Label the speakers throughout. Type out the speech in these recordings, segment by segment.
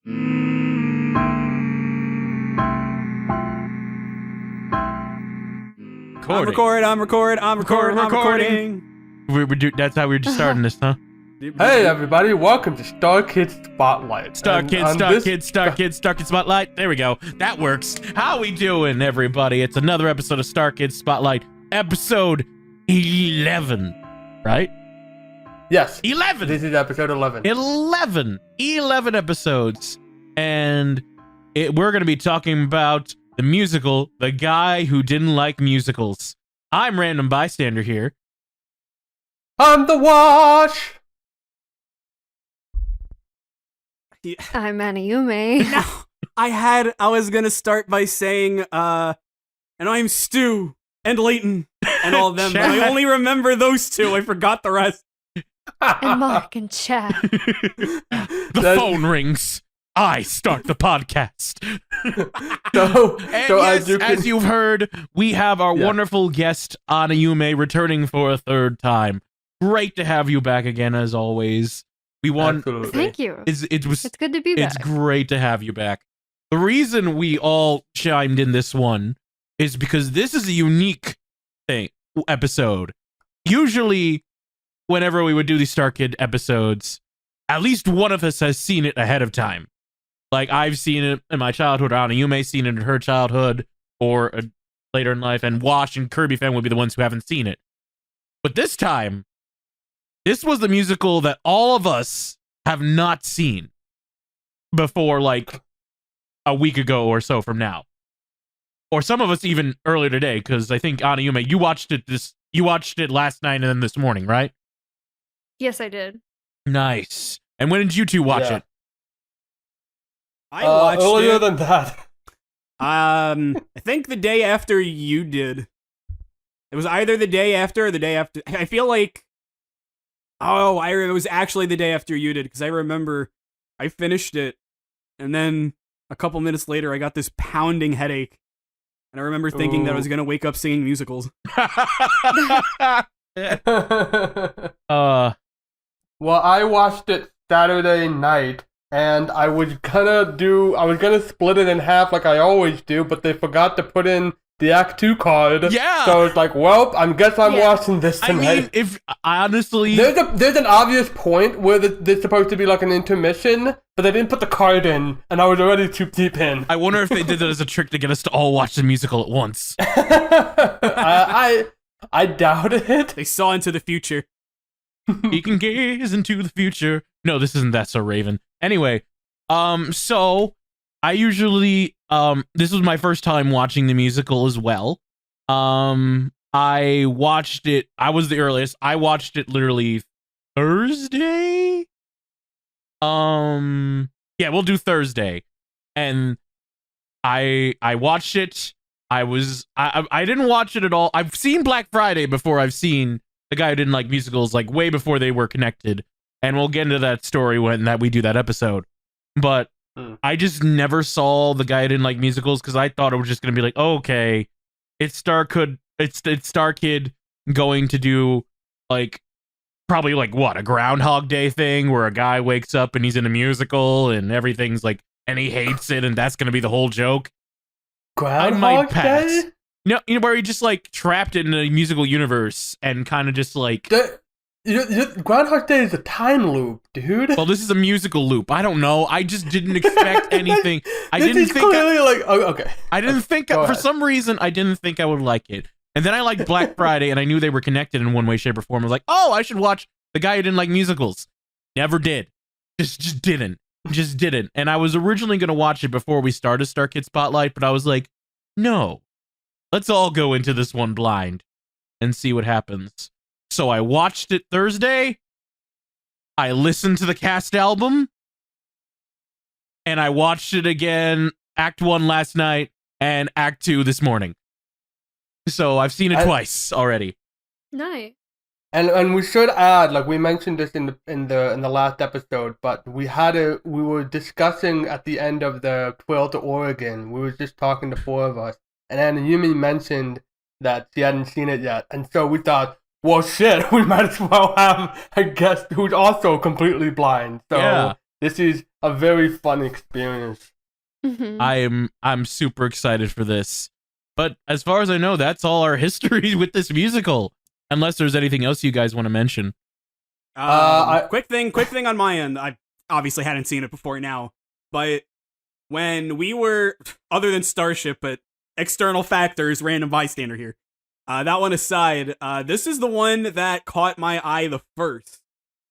Speaker 1: I'm recording.
Speaker 2: That's how we're just starting this, huh?
Speaker 3: Hey everybody, welcome to StarKid Spotlight.
Speaker 2: StarKid Spotlight. There we go. That works. How we doing, everybody? It's another episode of StarKid Spotlight, episode 11, right?
Speaker 3: Yes.
Speaker 2: 11.
Speaker 3: This is episode 11.
Speaker 2: 11 episodes. And we're going to be talking about the musical, The Guy Who Didn't Like Musicals. I'm Random Bystander here.
Speaker 3: I'm the Wash.
Speaker 4: I'm Anayume.
Speaker 1: No, I was gonna start by saying, and I'm Stu and Leighton and all of them, but I only remember those two. I forgot the rest.
Speaker 4: And Mark and Chad.
Speaker 2: The phone rings. I start the podcast. As you've heard, we have our wonderful guest, Anayume, returning for a third time. Great to have you back again, as always.
Speaker 4: Thank you. It's good to be back.
Speaker 2: It's great to have you back. The reason we all chimed in this one is because this is a unique episode. Usually, whenever we would do these StarKid episodes, at least one of us has seen it ahead of time. Like, I've seen it in my childhood, or Anayume's seen it in her childhood, or later in life, and Wash and Kirbyfan would be the ones who haven't seen it. But this time, this was the musical that all of us have not seen before, like, a week ago or so from now. Or some of us even earlier today, because I think, Anayume, you watched it last night and then this morning, right?
Speaker 4: Yes, I did.
Speaker 2: Nice. And when did you two watch it?
Speaker 1: I watched
Speaker 3: earlier
Speaker 1: it
Speaker 3: than that.
Speaker 1: I think the day after you did. It was either the day after or the day after. I feel like, it was actually the day after you did, because I remember I finished it, and then a couple minutes later I got this pounding headache, and I remember thinking that I was gonna wake up singing musicals.
Speaker 3: Well, I watched it Saturday night, and I was gonna split it in half like I always do, but they forgot to put in the Act 2 card.
Speaker 2: Yeah.
Speaker 3: So it's like, well, I guess I'm watching this tonight.
Speaker 2: I mean, if honestly,
Speaker 3: there's an obvious point where there's supposed to be like an intermission, but they didn't put the card in, and I was already too deep in.
Speaker 2: I wonder if they did that as a trick to get us to all watch the musical at once.
Speaker 3: I doubt it.
Speaker 1: They saw into the future.
Speaker 2: He can gaze into the future. No, this isn't That's So Raven. Anyway, so I usually, this was my first time watching the musical as well. I watched it, I was the earliest. I watched it literally Thursday? Yeah, we'll do Thursday. And I watched it. I didn't watch it at all. I've seen Black Friday before I've seen The Guy Who Didn't Like Musicals, like way before they were connected. And we'll get into that story when we do that episode. But I just never saw The Guy Who Didn't Like Musicals because I thought it was just going to be like, oh, okay, it's StarKid going to do like probably like what, a Groundhog Day thing where a guy wakes up and he's in a musical and everything's like, and he hates it, and that's going to be the whole joke.
Speaker 3: Groundhog Day?
Speaker 2: No, you know, where he just like trapped in a musical universe and kind of just like.
Speaker 3: Groundhog Day is a time loop, dude.
Speaker 2: Well, this is a musical loop. I don't know. I just didn't expect anything. I didn't think for some reason I didn't think I would like it. And then I liked Black Friday, and I knew they were connected in one way, shape, or form. I was like, oh, I should watch The Guy Who Didn't Like Musicals. Never did. Just didn't. And I was originally going to watch it before we started StarKid Spotlight, but I was like, no. Let's all go into this one blind and see what happens. So I watched it Thursday. I listened to the cast album. And I watched it again, Act 1 last night and Act 2 this morning. So I've seen it twice already.
Speaker 4: Nice.
Speaker 3: And we should add, like we mentioned this in the last episode, but we were discussing at the end of the Trail to Oregon. We were just talking, the four of us, and Anayume mentioned that she hadn't seen it yet, and so we thought, well, shit, we might as well have a guest who's also completely blind. So this is a very fun experience.
Speaker 4: Mm-hmm.
Speaker 2: I'm super excited for this. But as far as I know, that's all our history with this musical. Unless there's anything else you guys want to mention.
Speaker 1: Quick thing on my end. I obviously hadn't seen it before now, but when we were, other than Starship, but external factors, random bystander here. That one aside, this is the one that caught my eye the first.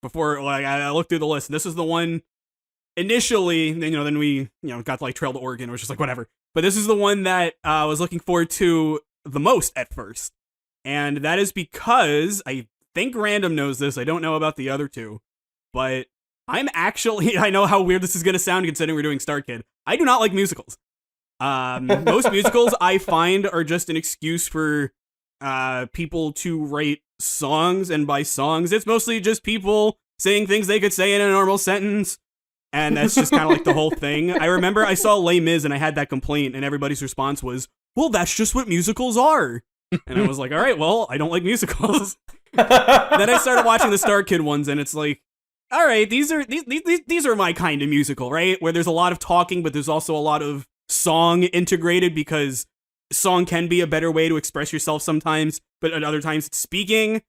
Speaker 1: Before, like, I looked through the list. This is the one initially. Then we, got to like Trail to Oregon. It was just like whatever. But this is the one that I was looking forward to the most at first, and that is because I think Random knows this. I don't know about the other two, but I know how weird this is going to sound considering we're doing StarKid. I do not like musicals. Most musicals I find are just an excuse for people to write songs, and by songs, it's mostly just people saying things they could say in a normal sentence, and that's just kind of like the whole thing. I remember I saw Les Mis and I had that complaint, and everybody's response was, well, that's just what musicals are. And I was like, all right, well, I don't like musicals. Then I started watching the StarKid ones, and it's like, all right, these are my kind of musical, right? Where there's a lot of talking, but there's also a lot of song integrated, because song can be a better way to express yourself sometimes, but at other times it's speaking.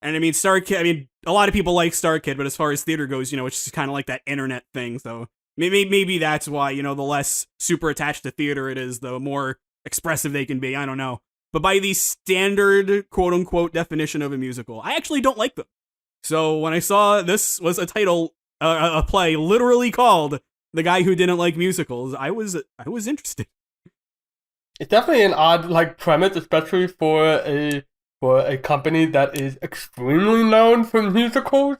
Speaker 1: And I mean, StarKid, a lot of people like StarKid, but as far as theater goes, it's just kind of like that internet thing. So maybe that's why, the less super attached to theater it is, the more expressive they can be. I don't know. But by the standard quote unquote definition of a musical, I actually don't like them. So when I saw this was a title, a play literally called The Guy Who Didn't Like Musicals, I was interested. It's
Speaker 3: definitely an odd premise, especially for a company that is extremely known for musicals.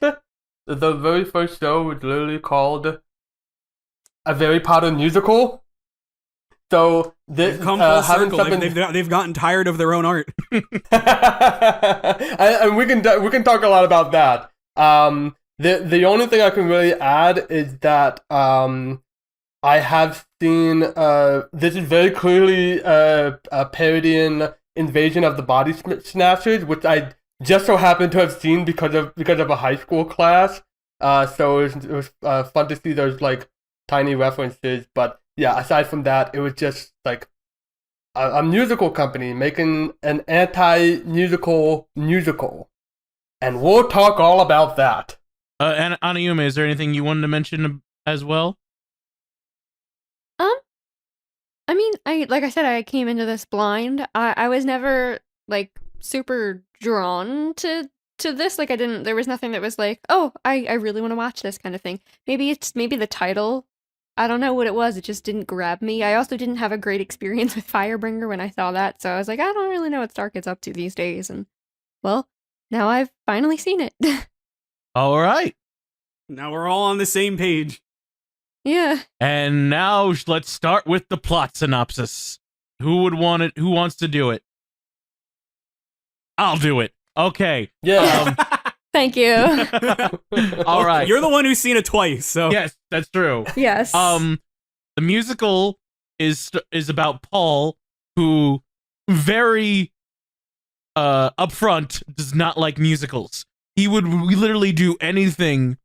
Speaker 3: The very first show was literally called A Very Potter Musical. So this
Speaker 1: come full circle. They've gotten tired of their own art.
Speaker 3: And we can talk a lot about that. The only thing I can really add is that I have seen this is very clearly a parodying Invasion of the Body Snatchers, which I just so happened to have seen because of a high school class. So it was fun to see those tiny references. But yeah, aside from that, it was just a musical company making an anti-musical musical, and we'll talk all about that.
Speaker 2: And Anayume, is there anything you wanted to mention as well?
Speaker 4: I mean, like I said, I came into this blind. I was never super drawn to this. There was nothing that was oh, I really want to watch this kind of thing. Maybe the title. I don't know what it was. It just didn't grab me. I also didn't have a great experience with Firebringer when I saw that. So I was like, I don't really know what StarKid's up to these days. And well, now I've finally seen it.
Speaker 2: All right.
Speaker 1: Now we're all on the same page.
Speaker 4: Yeah.
Speaker 2: And now let's start with the plot synopsis. Who would want it? Who wants to do it? I'll do it. Okay.
Speaker 3: Yeah.
Speaker 4: Thank you.
Speaker 2: All right.
Speaker 1: You're the one who's seen it twice, so.
Speaker 2: Yes, that's true.
Speaker 4: Yes.
Speaker 2: The musical is about Paul, who very upfront does not like musicals. He would literally do anything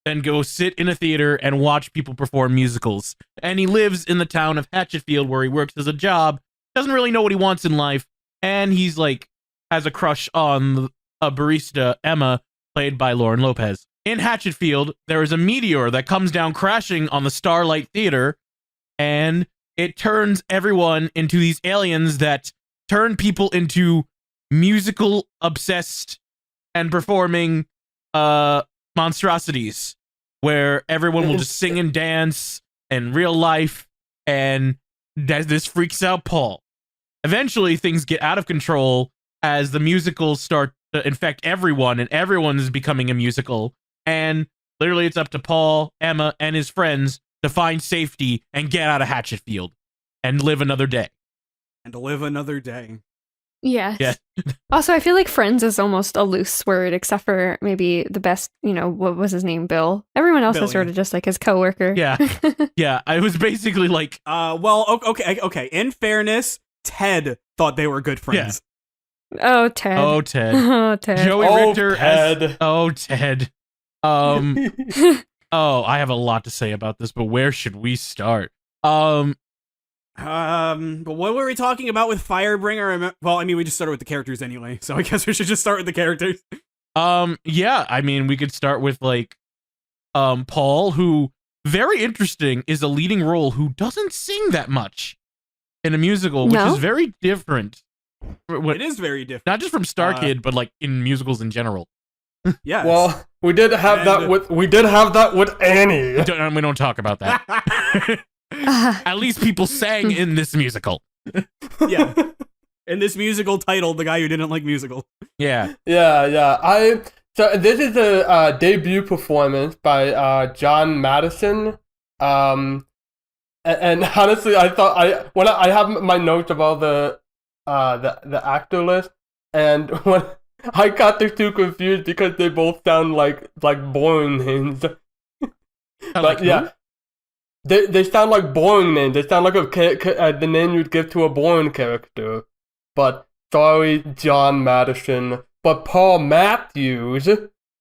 Speaker 2: and go sit in a theater and watch people perform musicals. And he lives in the town of Hatchetfield, where he works as a job, doesn't really know what he wants in life, and he's has a crush on a barista, Emma, played by Lauren Lopez. In Hatchetfield, there is a meteor that comes down crashing on the Starlight Theater, and it turns everyone into these aliens that turn people into musical obsessed and performing monstrosities, where everyone will just sing and dance in real life, and this freaks out Paul. Eventually, things get out of control as the musicals start to infect everyone, and everyone is becoming a musical. And literally, it's up to Paul, Emma, and his friends to find safety and get out of Hatchetfield and live another day.
Speaker 1: And to live another day.
Speaker 4: Yes.
Speaker 2: Yeah.
Speaker 4: Also, I feel like friends is almost a loose word, except for maybe the best, what was his name? Bill. Everyone else is sort of just his coworker.
Speaker 2: Yeah. Yeah. I was basically
Speaker 1: okay. In fairness, Ted thought they were good friends.
Speaker 4: Yeah. Oh, Ted.
Speaker 2: Oh, Ted.
Speaker 4: Oh, Ted.
Speaker 2: Joey Richter
Speaker 3: Ted.
Speaker 2: Ted. Oh, I have a lot to say about this, but where should we start?
Speaker 1: But what were we talking about with Firebringer? Well, I mean, we just started with the characters anyway, so I guess we should just start with the characters.
Speaker 2: Yeah, I mean, we could start with like, Paul, who, very interesting, is a leading role who doesn't sing that much in a musical, which is very different.
Speaker 1: It is very different.
Speaker 2: Not just from StarKid, but like in musicals in general.
Speaker 1: Yeah.
Speaker 3: Well, we did have that with Annie.
Speaker 2: We don't talk about that. At least people sang in this musical.
Speaker 1: Yeah. In this musical titled The Guy Who Didn't Like Musical.
Speaker 2: Yeah.
Speaker 3: Yeah. So this is a debut performance by John Madison. And honestly, I thought I have my notes of all the actor list, and when I got the two confused because they both sound like boring names. But yeah, they sound like boring names. They sound like the name you'd give to a boring character. But sorry, John Madison. But Paul Matthews.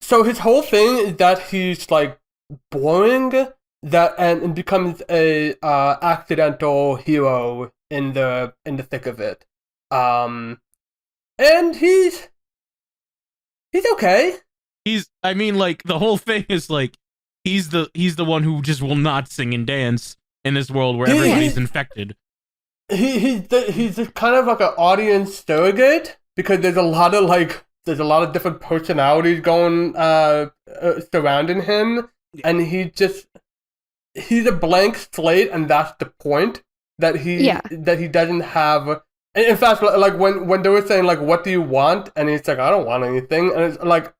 Speaker 3: So his whole thing is that he's like boring, and becomes a accidental hero in the thick of it. And he's okay.
Speaker 2: I mean, like, the whole thing is like he's the one who just will not sing and dance in this world where everybody's infected.
Speaker 3: He's kind of like an audience surrogate, because there's a lot of different personalities going surrounding him, and he's a blank slate, and that's the point, that he doesn't have. In fact, like when they were saying like, what do you want, and he's like, I don't want anything, and it's like,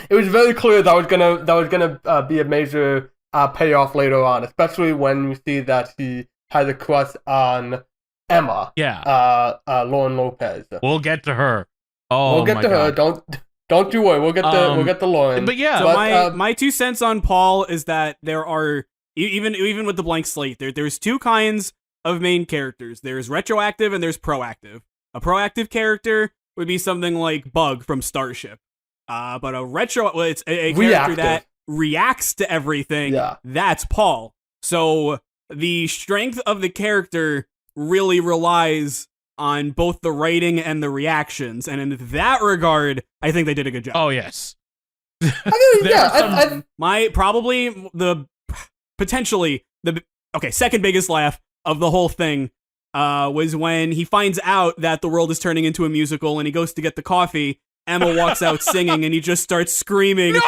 Speaker 3: it was very clear that was gonna be a major payoff later on, especially when you see that he has a crush on Emma.
Speaker 2: Yeah.
Speaker 3: Lauren Lopez.
Speaker 2: We'll get to her. Oh,
Speaker 3: we'll get to her. Don't you worry. We'll get to Lauren.
Speaker 2: But yeah.
Speaker 1: So my 2 cents on Paul is that there are, even with the blank slate, there's 2 kinds of main characters. There's retroactive and there's proactive. A proactive character would be something like Bug from Starship. But it's a character that reacts to everything.
Speaker 3: Yeah.
Speaker 1: That's Paul. So the strength of the character really relies on both the writing and the reactions, and in that regard, I think they did a good job.
Speaker 2: Oh yes.
Speaker 3: I
Speaker 1: mean, potentially the second biggest laugh of the whole thing was when he finds out that the world is turning into a musical, and he goes to get the coffee. Emma walks out singing, and he just starts screaming, "No!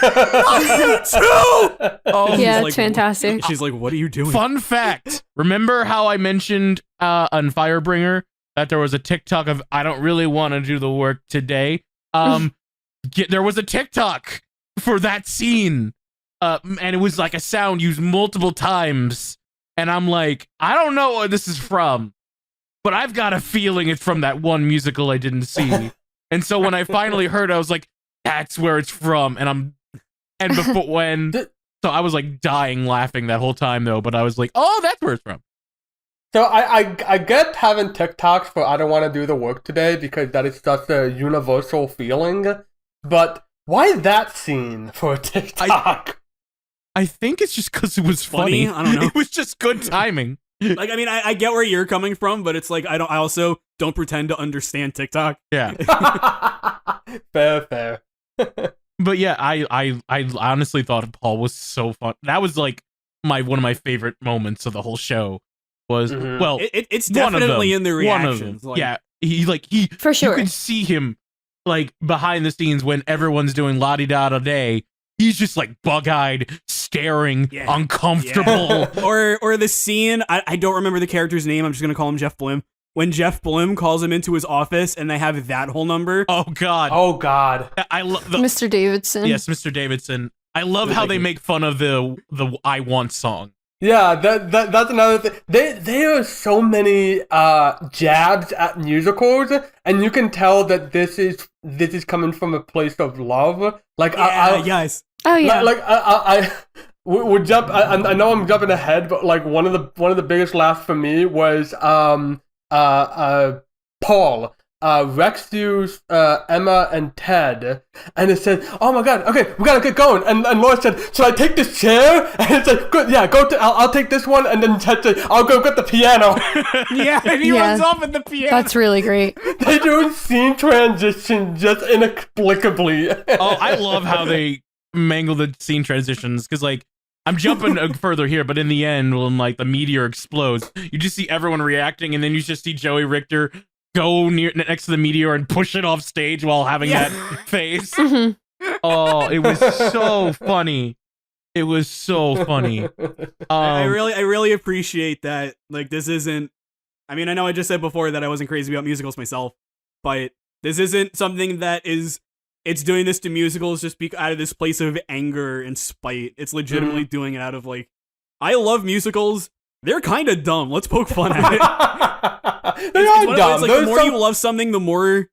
Speaker 1: Not you too!"
Speaker 2: Oh,
Speaker 4: yeah, it's fantastic.
Speaker 1: She's like, "What are you doing?"
Speaker 2: Fun fact: remember how I mentioned on Firebringer that there was a TikTok of "I don't really want to do the work today"? There was a TikTok for that scene, and it was like a sound used multiple times, and I'm like, I don't know where this is from, but I've got a feeling it's from that one musical I didn't see. And so when I finally heard it, I was like, that's where it's from. So I was like dying laughing that whole time though, but I was like, oh, that's where it's from.
Speaker 3: So I get having TikToks for I don't want to do the work today, because that is such a universal feeling. But why that scene for a TikTok?
Speaker 2: I think it's just because it was funny.
Speaker 1: I don't know.
Speaker 2: It was just good timing.
Speaker 1: Like, I mean, I get where you're coming from, but it's like, I also don't pretend to understand TikTok.
Speaker 2: Yeah.
Speaker 3: Fair.
Speaker 2: But yeah, I honestly thought Paul was so fun. That was like one of my favorite moments of the whole show. Was well,
Speaker 1: it's definitely in the reactions.
Speaker 2: Like, yeah, he
Speaker 4: for sure.
Speaker 2: You can see him like behind the scenes when everyone's doing la di da da day. He's just like bug-eyed, staring, uncomfortable.
Speaker 1: Yeah. Or the scene, I don't remember the character's name, I'm just gonna call him Jeff Blim. When Jeff Blim calls him into his office and they have that whole number.
Speaker 2: Oh god. I love
Speaker 4: Mr. Davidson.
Speaker 2: Yes, Mr. Davidson. I love how they make fun of the I Want song.
Speaker 3: Yeah, that's another thing. There are so many jabs at musicals, and you can tell that this is coming from a place of love. Like
Speaker 1: yes.
Speaker 4: Oh yeah.
Speaker 3: We'll jump. I know I'm jumping ahead, but like one of the biggest laughs for me was Paul Rex used Emma and Ted, and it said, "Oh my god, okay, we gotta get going." And Laura said, "Should I take this chair?" And it's like, "Good, yeah, go. I'll take this one." And then Ted said, "I'll go get the piano."
Speaker 1: Yeah, and he runs off with the piano.
Speaker 4: That's really great.
Speaker 3: They do scene transition just inexplicably.
Speaker 2: Oh, I love how they mangle the scene transitions because, like, I'm jumping further here, but in the end, when like the meteor explodes, you just see everyone reacting, and then you just see Joey Richter go next to the meteor and push it off stage while having that face. Oh, it was so funny. It was so funny.
Speaker 1: I really appreciate that. Like, this isn't. I mean, I know I just said before that I wasn't crazy about musicals myself, but this isn't something that is. It's doing this to musicals just out of this place of anger and spite. It's legitimately doing it out of, like, I love musicals. They're kind of dumb. Let's poke fun at it.
Speaker 3: They are dumb.
Speaker 1: Like, the more you love something, the more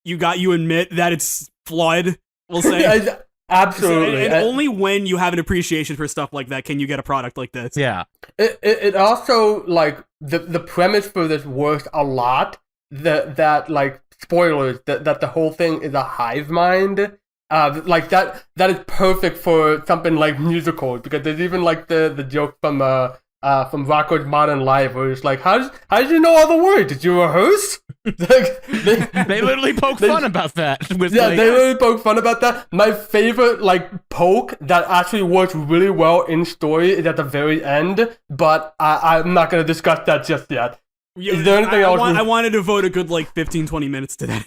Speaker 1: you admit that it's flawed, we'll say.
Speaker 3: Absolutely.
Speaker 1: And only when you have an appreciation for stuff like that can you get a product like this.
Speaker 2: Yeah.
Speaker 3: It also, like, the premise for this works a lot. That like, spoilers, that the whole thing is a hive mind. Like, that is perfect for something like musicals, because there's even, like, the joke from Rocko's Modern Life, where it's like, how did you know all the words? Did you rehearse? Like,
Speaker 2: they literally poke fun about that. They
Speaker 3: literally poke fun about that. My favorite, like, poke that actually works really well in story is at the very end, but I'm not going to discuss that just yet. Is there anything else?
Speaker 1: I wanted to devote a good, like, 15-20 minutes to that.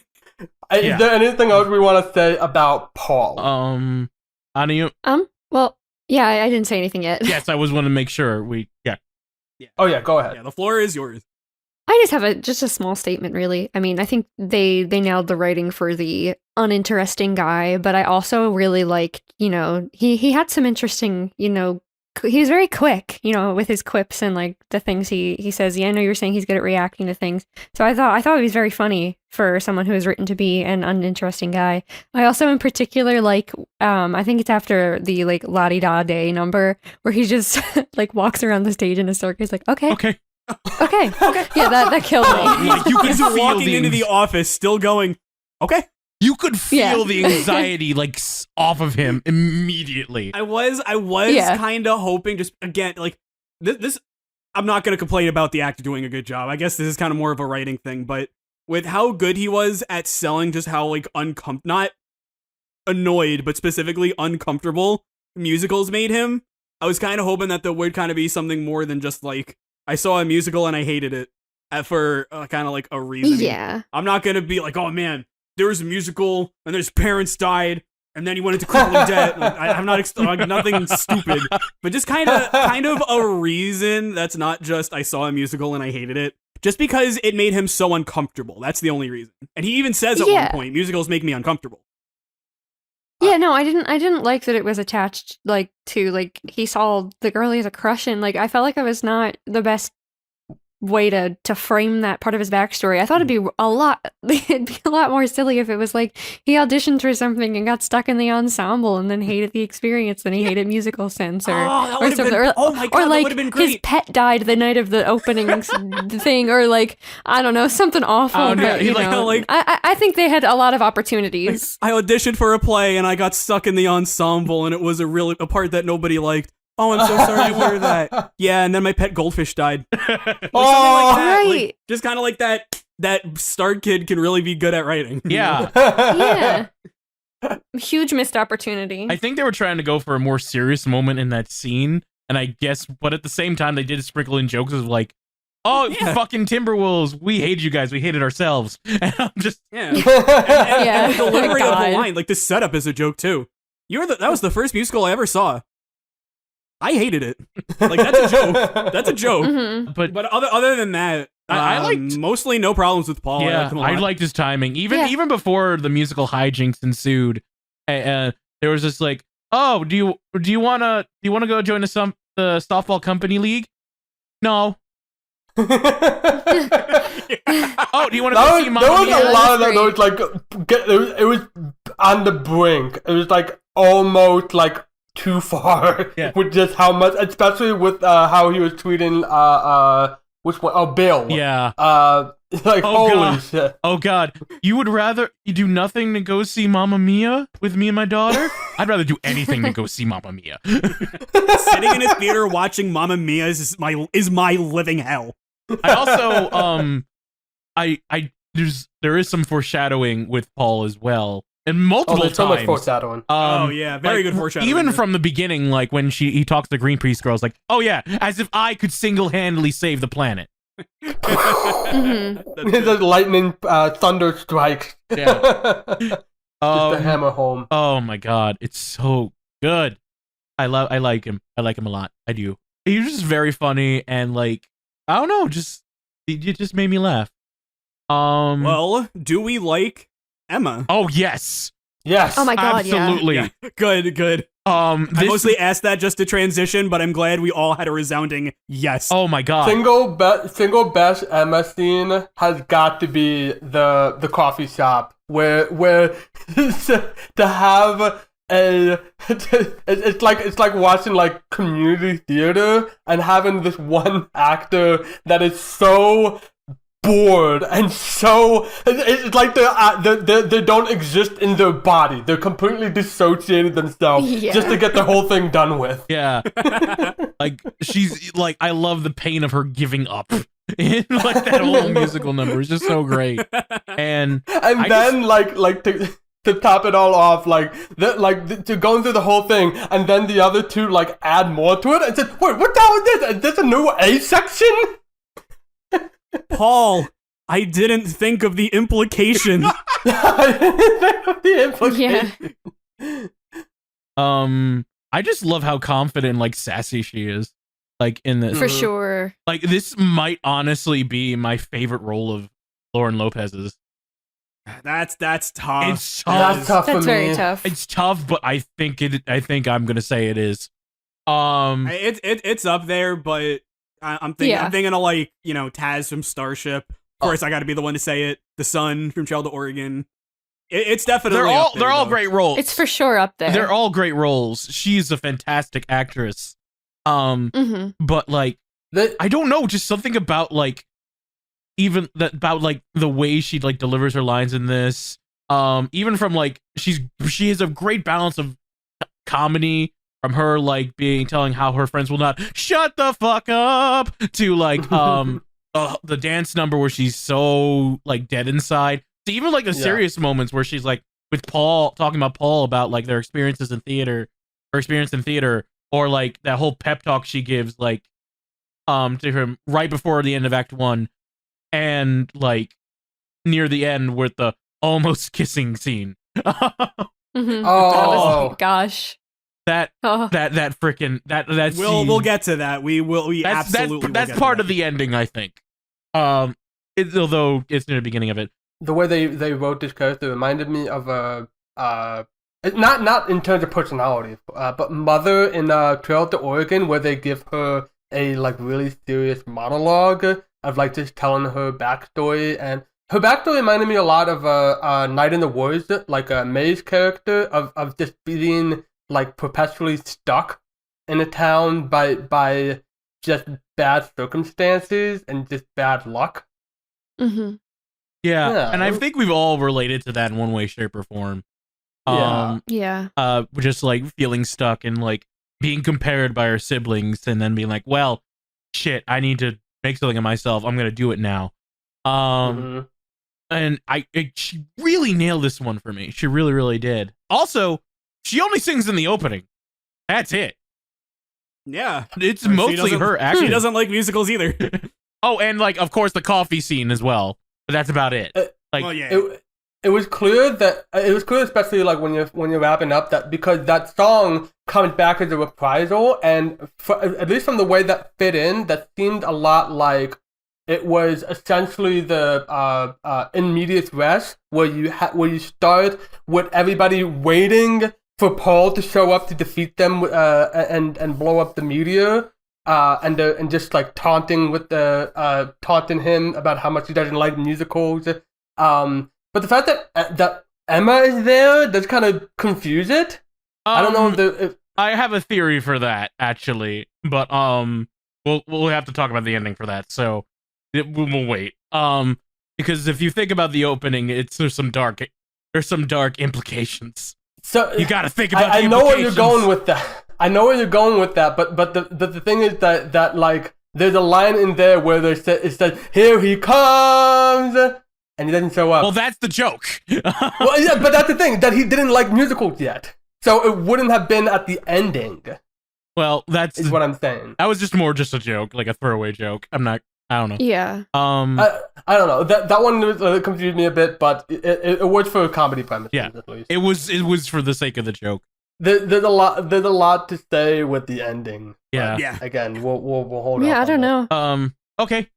Speaker 3: Is there anything else we want to say about Paul?
Speaker 2: Anayume?
Speaker 4: Well, yeah, I didn't say anything yet.
Speaker 2: Yes, I was want to make sure yeah.
Speaker 3: Oh yeah, go ahead.
Speaker 1: Yeah, the floor is yours.
Speaker 4: I just have just a small statement, really. I mean, I think they nailed the writing for the uninteresting guy, but I also really liked, he had some interesting, he was very quick, with his quips and, like, the things he says. Yeah, I know you were saying he's good at reacting to things. So I thought he was very funny for someone who was written to be an uninteresting guy. I also, in particular, like, I think it's after the, like, La-di-da day number where he just, like, walks around the stage in a circle. He's like, okay. Yeah, that killed me.
Speaker 2: Like, you could feel
Speaker 1: walking into the office still going, okay.
Speaker 2: You could feel the anxiety, like, off of him immediately.
Speaker 1: I was kind of hoping, just, again, like, this I'm not going to complain about the actor doing a good job. I guess this is kind of more of a writing thing, but with how good he was at selling just how, like, not annoyed, but specifically uncomfortable musicals made him, I was kind of hoping that there would kind of be something more than just, like, I saw a musical and I hated it for kind of, like, a reason.
Speaker 4: Yeah.
Speaker 1: I'm not going to be like, oh, man, there was a musical and his parents died and then he went into crippling debt. Like, I'm not nothing stupid, but just kind of a reason that's not just I saw a musical and I hated it, just because it made him so uncomfortable. That's the only reason. And he even says at one point, musicals make me uncomfortable.
Speaker 4: Yeah, no, I didn't like that it was attached, like, to, like, he saw the girl he has a crush in. Like, I felt like it was not the best way to frame that part of his backstory. I thought it'd be a lot more silly if it was like he auditioned for something and got stuck in the ensemble and then hated the experience, then he hated musical sense or something.
Speaker 1: Oh my god,
Speaker 4: or like
Speaker 1: that would have been great.
Speaker 4: His pet died the night of the opening thing, or like, I don't know, something awful.
Speaker 2: Oh, no,
Speaker 4: but, I think they had a lot of opportunities.
Speaker 1: I auditioned for a play and I got stuck in the ensemble and it was a part that nobody liked. Oh, I'm so sorry to hear that. Yeah, and then my pet goldfish died. Like, something like that.
Speaker 4: Right.
Speaker 1: Like, just kind of like that StarKid can really be good at writing.
Speaker 2: Yeah.
Speaker 4: Yeah. Huge missed opportunity.
Speaker 2: I think they were trying to go for a more serious moment in that scene, and I guess, but at the same time, they did sprinkle in jokes of like, oh, fucking Timberwolves, we hated you guys, we hated ourselves. And I'm just...
Speaker 1: Yeah. And the delivery of the line, like the setup is a joke too. That was the first musical I ever saw. I hated it. Like, that's a joke. That's a joke.
Speaker 4: Mm-hmm.
Speaker 1: But other than that, I liked mostly no problems with Paul.
Speaker 2: Yeah, I liked his timing. Even before the musical hijinks ensued, there was this like, oh, do you wanna go join the softball company league? No. Oh, do you want to go see Mannion?
Speaker 3: There was a lot of that. There was like, it was on the brink. It was like almost like too far with just how much, especially with how he was treating Which one? Oh, Bill.
Speaker 2: Yeah.
Speaker 3: Like,
Speaker 2: Oh,
Speaker 3: holy
Speaker 2: God.
Speaker 3: shit.
Speaker 2: Oh God, you would rather you do nothing to go see Mamma Mia with me and my daughter? I'd rather do anything to go see Mamma Mia.
Speaker 1: Sitting in a theater watching Mamma Mia is my living hell.
Speaker 2: I also there is some foreshadowing with Paul as well, and multiple
Speaker 3: there's
Speaker 2: times.
Speaker 3: so much foreshadowing.
Speaker 1: Oh yeah, very
Speaker 2: like,
Speaker 1: good foreshadowing.
Speaker 2: Even from the beginning, like when he talks to the Green Priest girls, like, oh yeah, as if I could single-handedly save the planet.
Speaker 3: The lightning thunder strikes.
Speaker 2: Yeah.
Speaker 3: Just to hammer home.
Speaker 2: Oh my God, it's so good. I like him. I like him a lot. I do. He's just very funny and like I don't know, it just made me laugh.
Speaker 1: Well, do we like Emma?
Speaker 2: Oh yes.
Speaker 3: Yes.
Speaker 4: Oh my God,
Speaker 2: absolutely.
Speaker 1: Yeah. Good. I mostly asked that just to transition, but I'm glad we all had a resounding yes.
Speaker 2: Oh my God.
Speaker 3: Single best Emma scene has got to be the coffee shop where to have it's like watching like community theater and having this one actor that is so bored and so it's like they don't exist in their body. They're completely dissociated themselves just to get the whole thing done with.
Speaker 2: Yeah. Like she's like I love the pain of her giving up. In like that whole musical number is just so great. And
Speaker 3: then to top it all off, to going through the whole thing, and then the other two like add more to it and said, "Wait, what the hell is this? Is this a new A section?"
Speaker 1: Paul, I didn't think of the implication.
Speaker 4: Yeah.
Speaker 2: I just love how confident and like sassy she is. Like in this.
Speaker 4: For sure.
Speaker 2: Like this might honestly be my favorite role of Lauren Lopez's.
Speaker 1: That's tough.
Speaker 2: It's tough.
Speaker 3: That's tough for
Speaker 4: That's very
Speaker 3: me.
Speaker 4: tough.
Speaker 2: It's tough, but I think I'm gonna say it is.
Speaker 1: It's up there, but I'm thinking of like, Taz from Starship. Of course, I got to be the one to say it. The Sun from Cheld, Oregon. It's definitely
Speaker 2: they're all great roles.
Speaker 4: It's for sure up there.
Speaker 2: They're all great roles. She's a fantastic actress. But like I don't know, just something about like even that about like the way she like delivers her lines in this. Even from like she has a great balance of comedy from her like telling how her friends will not shut the fuck up to like the dance number where she's so like dead inside. To even like the serious moments where she's like with Paul talking about Paul about like their experiences in theater or like that whole pep talk she gives like to him right before the end of Act 1 and like near the end with the almost kissing scene.
Speaker 3: Oh
Speaker 4: gosh.
Speaker 2: That freaking that scene.
Speaker 1: We'll get to that. Absolutely
Speaker 2: that's part of the ending, I think. Although it's near the beginning of it.
Speaker 3: The way they wrote this character reminded me of not in terms of personality, but Mother in Trail to Oregon, where they give her a like really serious monologue of like just telling her backstory, and her backstory reminded me a lot of Night in the Woods, like May's character of just being like perpetually stuck in a town by just bad circumstances and just bad luck.
Speaker 4: Mm-hmm.
Speaker 2: Yeah, and I think we've all related to that in one way, shape, or form. Just like feeling stuck and like being compared by our siblings, and then being like, "Well, shit, I need to make something of myself. I'm gonna do it now." And she really nailed this one for me. She really, really did. Also, she only sings in the opening. That's it.
Speaker 1: Yeah,
Speaker 2: it's mostly her acting.
Speaker 1: She doesn't like musicals either.
Speaker 2: Oh, and like of course the coffee scene as well. But that's about it.
Speaker 3: It was clear especially like when you're wrapping up, that because that song comes back as a reprisal, and at least from the way that fit in, that seemed a lot like it was essentially the in medias res, where you start with everybody waiting for Paul to show up to defeat them and blow up the meteor. And just like taunting him about how much he doesn't like musicals. But the fact that Emma is there does kind of confuse it. I don't know if
Speaker 2: I have a theory for that actually, but we'll have to talk about the ending for that. So We'll wait. Because if you think about the opening, there's some dark implications. So you got to think about.
Speaker 3: I know where you're going with that. But the thing is that like there's a line in there where it says here he comes, and he doesn't show up.
Speaker 2: Well, that's the joke.
Speaker 3: Well, yeah, but that's the thing that he didn't like musicals yet, so it wouldn't have been at the ending.
Speaker 2: Well, that's
Speaker 3: what I'm saying.
Speaker 2: That was just a joke, like a throwaway joke. I don't know.
Speaker 4: Yeah.
Speaker 3: I don't know. That one confused me a bit, but it worked for comedy premises.
Speaker 2: Yeah.
Speaker 3: At least.
Speaker 2: It was for the sake of the joke.
Speaker 3: There's a lot to say with the ending.
Speaker 2: Yeah.
Speaker 1: Yeah.
Speaker 3: Again, we'll hold.
Speaker 4: Yeah, I don't know.
Speaker 2: Okay.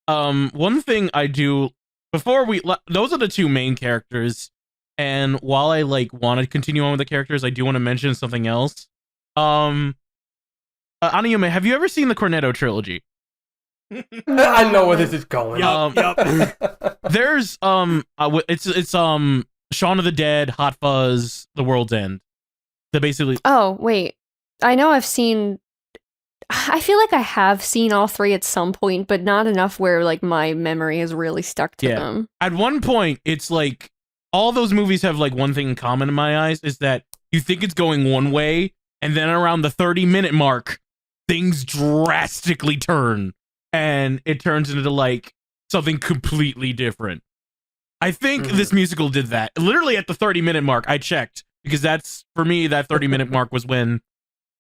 Speaker 2: One thing I do before those are the two main characters, and while I like want to continue on with the characters, I do want to mention something else. Anayume, have you ever seen the Cornetto trilogy?
Speaker 3: I know where this is going.
Speaker 1: Yup.
Speaker 2: There's it's Shaun of the Dead, Hot Fuzz, The World's End. So basically.
Speaker 4: Oh wait, I know I feel like I have seen all three at some point, but not enough where like my memory has really stuck to them.
Speaker 2: At one point, it's like all those movies have like one thing in common in my eyes is that you think it's going one way, and then around the 30-minute mark, things drastically turn. And it turns into like something completely different. I think this musical did that. Literally at the 30-minute mark, I checked because that's for me. That 30-minute mark was when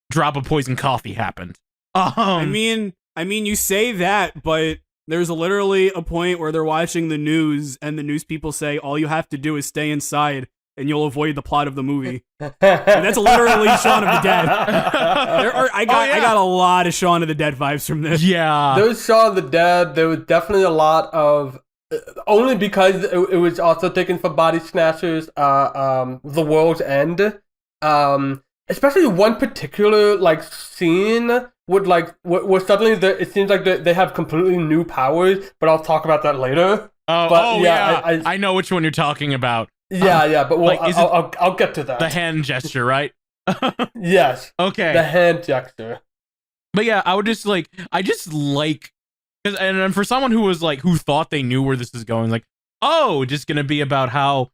Speaker 2: Drop of Poison Coffee happened.
Speaker 1: I mean, you say that, but there's literally a point where they're watching the news, and the news people say all you have to do is stay inside, and you'll avoid the plot of the movie. And that's literally Shaun of the Dead. I got a lot of Shaun of the Dead vibes from this.
Speaker 2: Yeah.
Speaker 3: There was Shaun of the Dead. There was definitely a lot of... only because it was also taken from Body Snatchers, The World's End. Especially one particular like scene would like where suddenly it seems like they have completely new powers, but I'll talk about that later.
Speaker 2: I know which one you're talking about.
Speaker 3: Yeah, but
Speaker 2: like,
Speaker 3: I'll get to that.
Speaker 2: The hand gesture, right?
Speaker 3: Yes.
Speaker 2: Okay.
Speaker 3: The hand gesture.
Speaker 2: But yeah, I just like, and for someone who was like, who thought they knew where this is going, like, oh, just gonna be about how,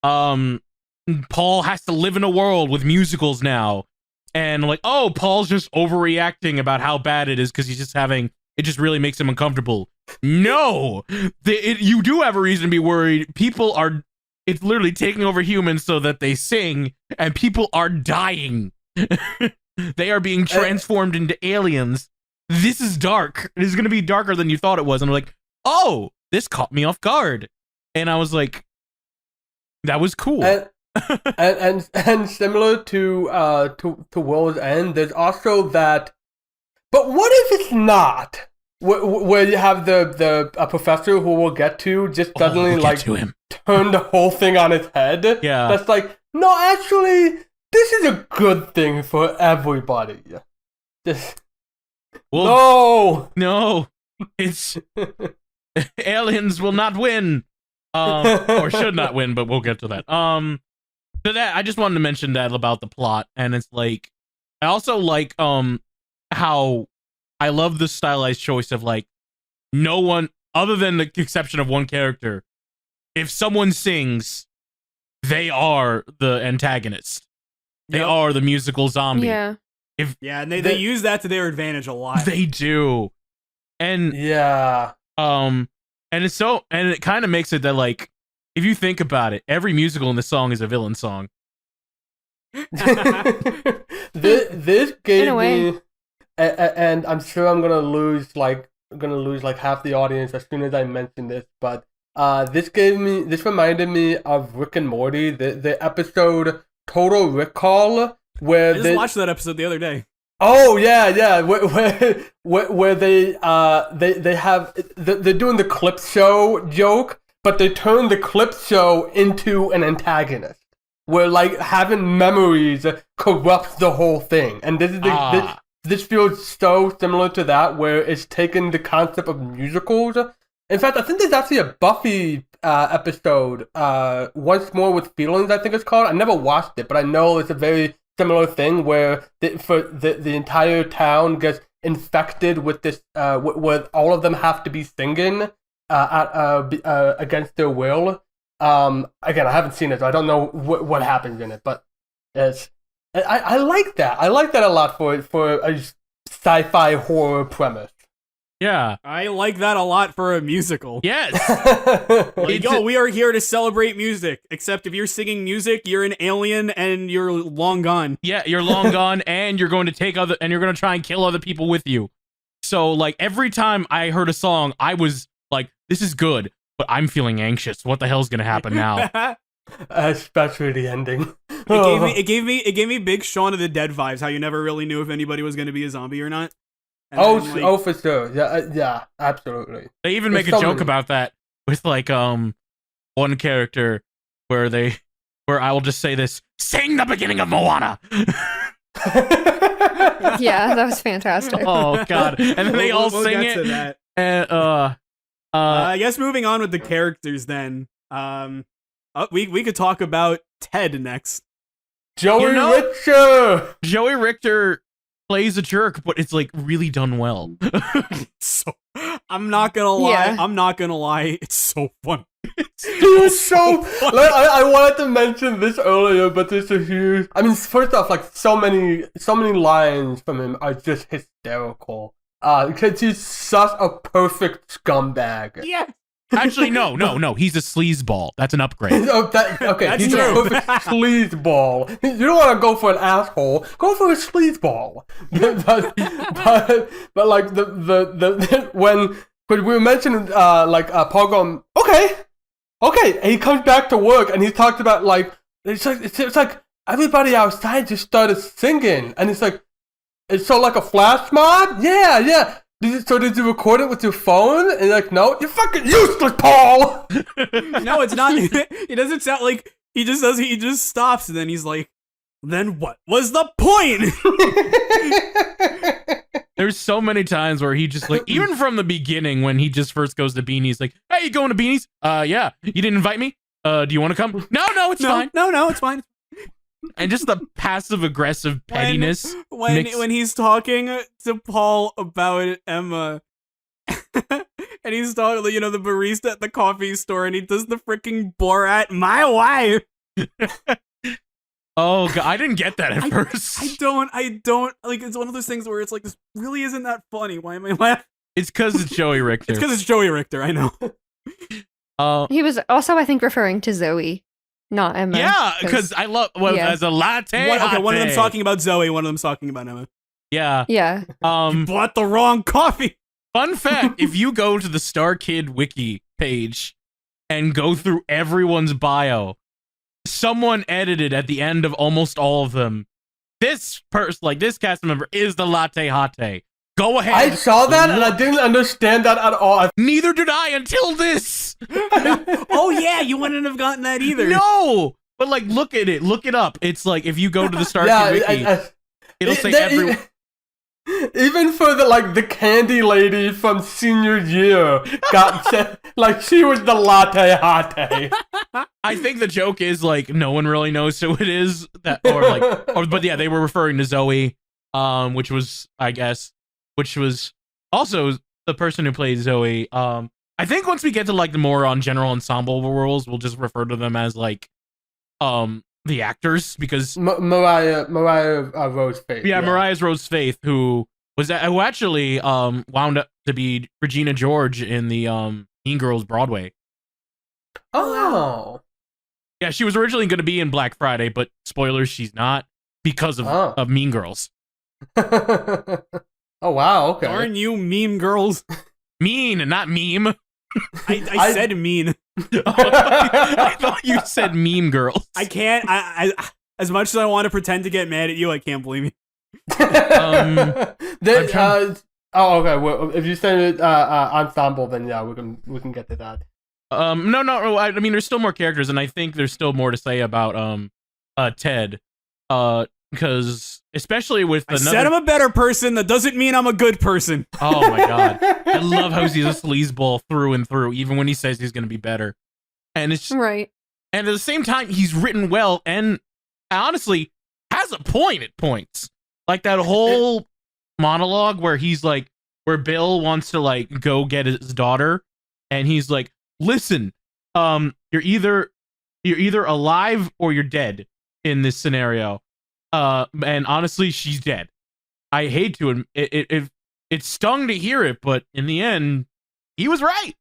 Speaker 2: Paul has to live in a world with musicals now, and like, oh, Paul's just overreacting about how bad it is because he's just having, it just really makes him uncomfortable. No, you do have a reason to be worried. It's literally taking over humans so that they sing, and people are dying. They are being transformed into aliens. This is dark. It is going to be darker than you thought it was. And I'm like, oh, this caught me off guard. And I was like, that was cool.
Speaker 3: And similar to World's End, there's also that. But what if it's not? Where you have the professor who we'll get to just suddenly turn the whole thing on its head.
Speaker 2: Yeah,
Speaker 3: that's like, no, actually, this is a good thing for everybody.
Speaker 2: No, it's aliens will not win, or should not win, but we'll get to that. So that I just wanted to mention that about the plot, and it's like I also like how I love the stylized choice of like no one other than the exception of one character. If someone sings, they are the antagonist. They are the musical zombie.
Speaker 4: Yeah.
Speaker 1: And they use that to their advantage a lot.
Speaker 2: They do. And and it kind of makes it that like if you think about it, every musical in the song is a villain song.
Speaker 3: This gave me and I'm sure I'm gonna lose like half the audience as soon as I mention this, but this reminded me of Rick and Morty, the episode Total Recall, where
Speaker 1: I just watched that episode the other day.
Speaker 3: Oh yeah, where they have they're doing the clip show joke, but they turn the clip show into an antagonist, where like having memories corrupts the whole thing, and this feels so similar to that, where it's taken the concept of musicals. In fact, I think there's actually a Buffy episode, Once More with Feelings, I think it's called. I never watched it, but I know it's a very similar thing where the entire town gets infected with this, where all of them have to be singing against their will. Again, I haven't seen it, so I don't know what happens in it, but I like that. I like that a lot for a sci-fi horror premise.
Speaker 2: Yeah,
Speaker 1: I like that a lot for a musical.
Speaker 2: yes.
Speaker 1: Like, yo, we are here to celebrate music. Except if you're singing music, you're an alien and you're long gone.
Speaker 2: Yeah, you're long gone, and you're going to you're going to try and kill other people with you. So, like, every time I heard a song, I was like, "This is good," but I'm feeling anxious. What the hell's going to happen now?
Speaker 3: Especially the ending.
Speaker 1: It gave me big Shaun of the Dead vibes. How you never really knew if anybody was going to be a zombie or not. And
Speaker 3: for sure. Yeah, absolutely.
Speaker 2: They even make a joke about that with like one character where I will just say this: "Sing the beginning of Moana."
Speaker 4: Yeah, that was fantastic.
Speaker 2: Oh god! And then they all sing
Speaker 1: get
Speaker 2: it.
Speaker 1: to that.
Speaker 2: And
Speaker 1: I guess moving on with the characters then. We could talk about Ted next.
Speaker 3: Joey Richter.
Speaker 2: Joey Richter plays a jerk, but it's like really done well.
Speaker 1: So I'm not gonna lie.
Speaker 4: Yeah.
Speaker 1: I'm not gonna lie. It's so funny.
Speaker 3: He was so like, I wanted to mention this earlier, but there's a huge. I mean, first off, like so many lines from him are just hysterical. Because he's such a perfect scumbag.
Speaker 1: Yeah.
Speaker 2: Actually, no. He's a sleazeball. That's an upgrade.
Speaker 3: Okay,
Speaker 1: That's
Speaker 3: he's
Speaker 1: true.
Speaker 3: a perfect sleazeball. You don't want to go for an asshole. Go for a sleazeball. but like the when we were mentioning Paul going, okay, and he comes back to work and he talks about like it's like everybody outside just started singing and it's like it's so like a flash mob. Yeah. Did you record it with your phone? And like, no, you're fucking useless, Paul.
Speaker 1: No, it's not. It doesn't sound like he just does. He just stops and then he's like, "Then what was the point?"
Speaker 2: There's so many times where he just like, even from the beginning when he just first goes to Beanie's, like, "Hey, you going to Beanie's? Yeah. You didn't invite me? Do you want to come? No, it's fine.
Speaker 1: No, it's fine.
Speaker 2: And just the passive aggressive pettiness.
Speaker 1: When he's talking to Paul about Emma, and he's talking, the barista at the coffee store, and he does the freaking Borat, "My wife."
Speaker 2: Oh god, I didn't get that at first.
Speaker 1: I don't like. It's one of those things where it's like, this really isn't that funny. Why am I laughing?
Speaker 2: It's because it's Joey Richter.
Speaker 1: It's because it's Joey Richter. I know.
Speaker 4: He was also, I think, referring to Zoe, not Emma.
Speaker 2: Yeah, because I love as a latte.
Speaker 1: One of them's talking about Zoe. One of them's talking about Emma.
Speaker 2: Yeah.
Speaker 4: Yeah.
Speaker 1: You bought the wrong coffee.
Speaker 2: Fun fact: if you go to the StarKid Wiki page and go through everyone's bio, someone edited at the end of almost all of them. This person, like this cast member, is the Latte Hottie. Go ahead.
Speaker 3: I saw that and I didn't understand that at all.
Speaker 2: Neither did I until this.
Speaker 1: Oh yeah, you wouldn't have gotten that either.
Speaker 2: No, but like, look at it. Look it up. It's like if you go to the StarKid Wiki, it'll say everyone.
Speaker 3: Even for the candy lady from senior year got like she was the Latte Hottie.
Speaker 2: I think the joke is like no one really knows who it is but yeah, they were referring to Zoe, which was also the person who plays Zoe. I think once we get to like the more on general ensemble roles, we'll just refer to them as like the actors because
Speaker 3: Mariah Rose Faith.
Speaker 2: Yeah, Mariah's Rose Faith, who actually wound up to be Regina George in the Mean Girls Broadway.
Speaker 3: Oh.
Speaker 2: Yeah, she was originally going to be in Black Friday, but spoilers, she's not because of Mean Girls.
Speaker 3: Oh wow, okay.
Speaker 1: Darn you, meme girls.
Speaker 2: Mean, not meme.
Speaker 1: I said mean.
Speaker 2: I thought you said meme girls.
Speaker 1: I can't. I as much as I want to pretend to get mad at you, I can't believe you.
Speaker 3: Okay. Well, if you say ensemble, then yeah, we can get to that.
Speaker 2: No. I mean, there's still more characters, and I think there's still more to say about Ted. Because especially with
Speaker 1: I said I'm a better person. That doesn't mean I'm a good person.
Speaker 2: Oh my god, I love how he's a sleazeball through and through, even when he says he's going to be better. And it's
Speaker 4: right.
Speaker 2: And at the same time, he's written well, and honestly has a point at points. Like that whole monologue where he's like, where Bill wants to like go get his daughter, and he's like, "Listen, you're either alive or you're dead in this scenario, and honestly, she's dead. I hate to admit it stung to hear it, but in the end, he was right."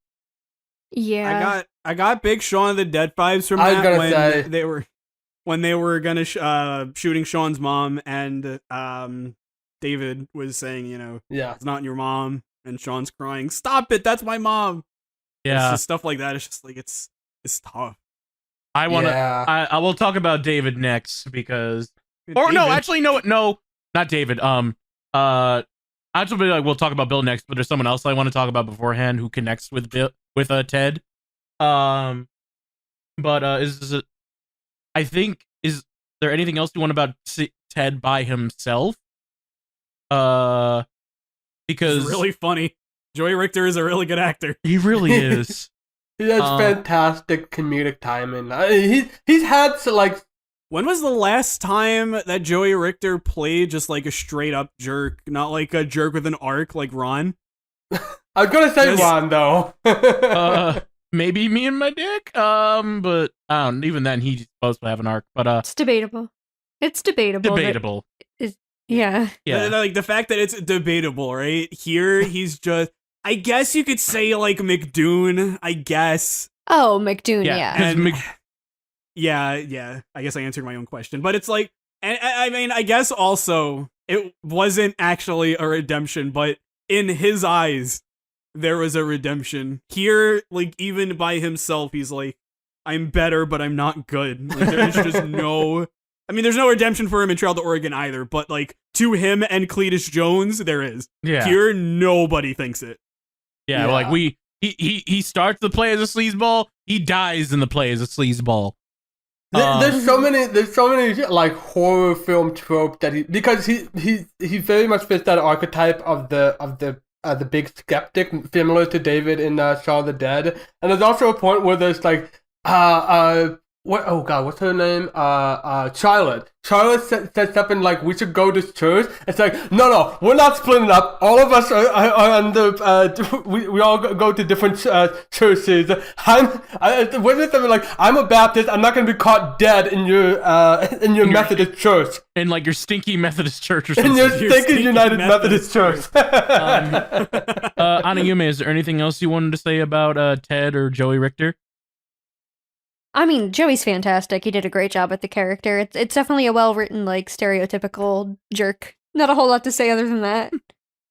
Speaker 4: Yeah.
Speaker 1: I got big Shaun of the Dead vibes from
Speaker 3: I was
Speaker 1: that
Speaker 3: gonna
Speaker 1: when
Speaker 3: say.
Speaker 1: they were gonna shooting Shaun's mom, and David was saying,
Speaker 3: Yeah.
Speaker 1: it's not your mom, and Shaun's crying, "Stop it, that's my mom."
Speaker 2: Yeah,
Speaker 1: It's just stuff like that. It's just like it's tough.
Speaker 2: I want to.
Speaker 3: Yeah.
Speaker 2: I will talk about David next because, or
Speaker 1: David.
Speaker 2: no, actually, no, not David. Actually, like we'll talk about Bill next, but there's someone else I want to talk about beforehand who connects with Bill with Ted. But I think is there anything else you want about Ted by himself? Because
Speaker 1: It's really funny. Joey Richter is a really good actor.
Speaker 2: he really is.
Speaker 3: He has fantastic comedic timing. He's had like.
Speaker 1: When was the last time that Joey Richter played just like a straight up jerk, not like a jerk with an arc like Ron?
Speaker 3: I was gonna say Ron though.
Speaker 2: Maybe Me and My Dick. But even then he's supposed to have an arc. But
Speaker 4: It's debatable. It's debatable.
Speaker 2: debatable.
Speaker 4: Yeah.
Speaker 2: Yeah.
Speaker 1: Like the fact that it's debatable, right? Here he's just, I guess you could say like McDoon, I guess.
Speaker 4: Oh, McDoon, yeah.
Speaker 1: And yeah. I guess I answered my own question, but it's like, and I mean, I guess also it wasn't actually a redemption, but in his eyes, there was a redemption. Here, like even by himself, he's like, I'm better, but I'm not good. Like there's just no. I mean, there's no redemption for him in Trail to Oregon either, but like to him and Cletus Jones, there is.
Speaker 2: Yeah.
Speaker 1: Here, nobody thinks it.
Speaker 2: Yeah, like he starts the play as a sleazeball, he dies in the play as a sleazeball.
Speaker 3: There's so many like horror film tropes that because he very much fits that archetype of the big skeptic, similar to David in Shaun of the Dead. And there's also a point where there's like what's her name? Charlotte. Charlotte says something like, "We should go to church." It's like, no, we're not splitting up. All of us are under. We all go to different churches. What is something like, "I'm a Baptist. I'm not going to be caught dead in your Methodist church."
Speaker 2: In like your stinky Methodist church or something.
Speaker 3: In your stinky United Methodist church.
Speaker 2: Anayume, is there anything else you wanted to say about Ted or Joey Richter?
Speaker 4: I mean, Joey's fantastic. He did a great job with the character. It's definitely a well-written, like, stereotypical jerk. Not a whole lot to say other than that.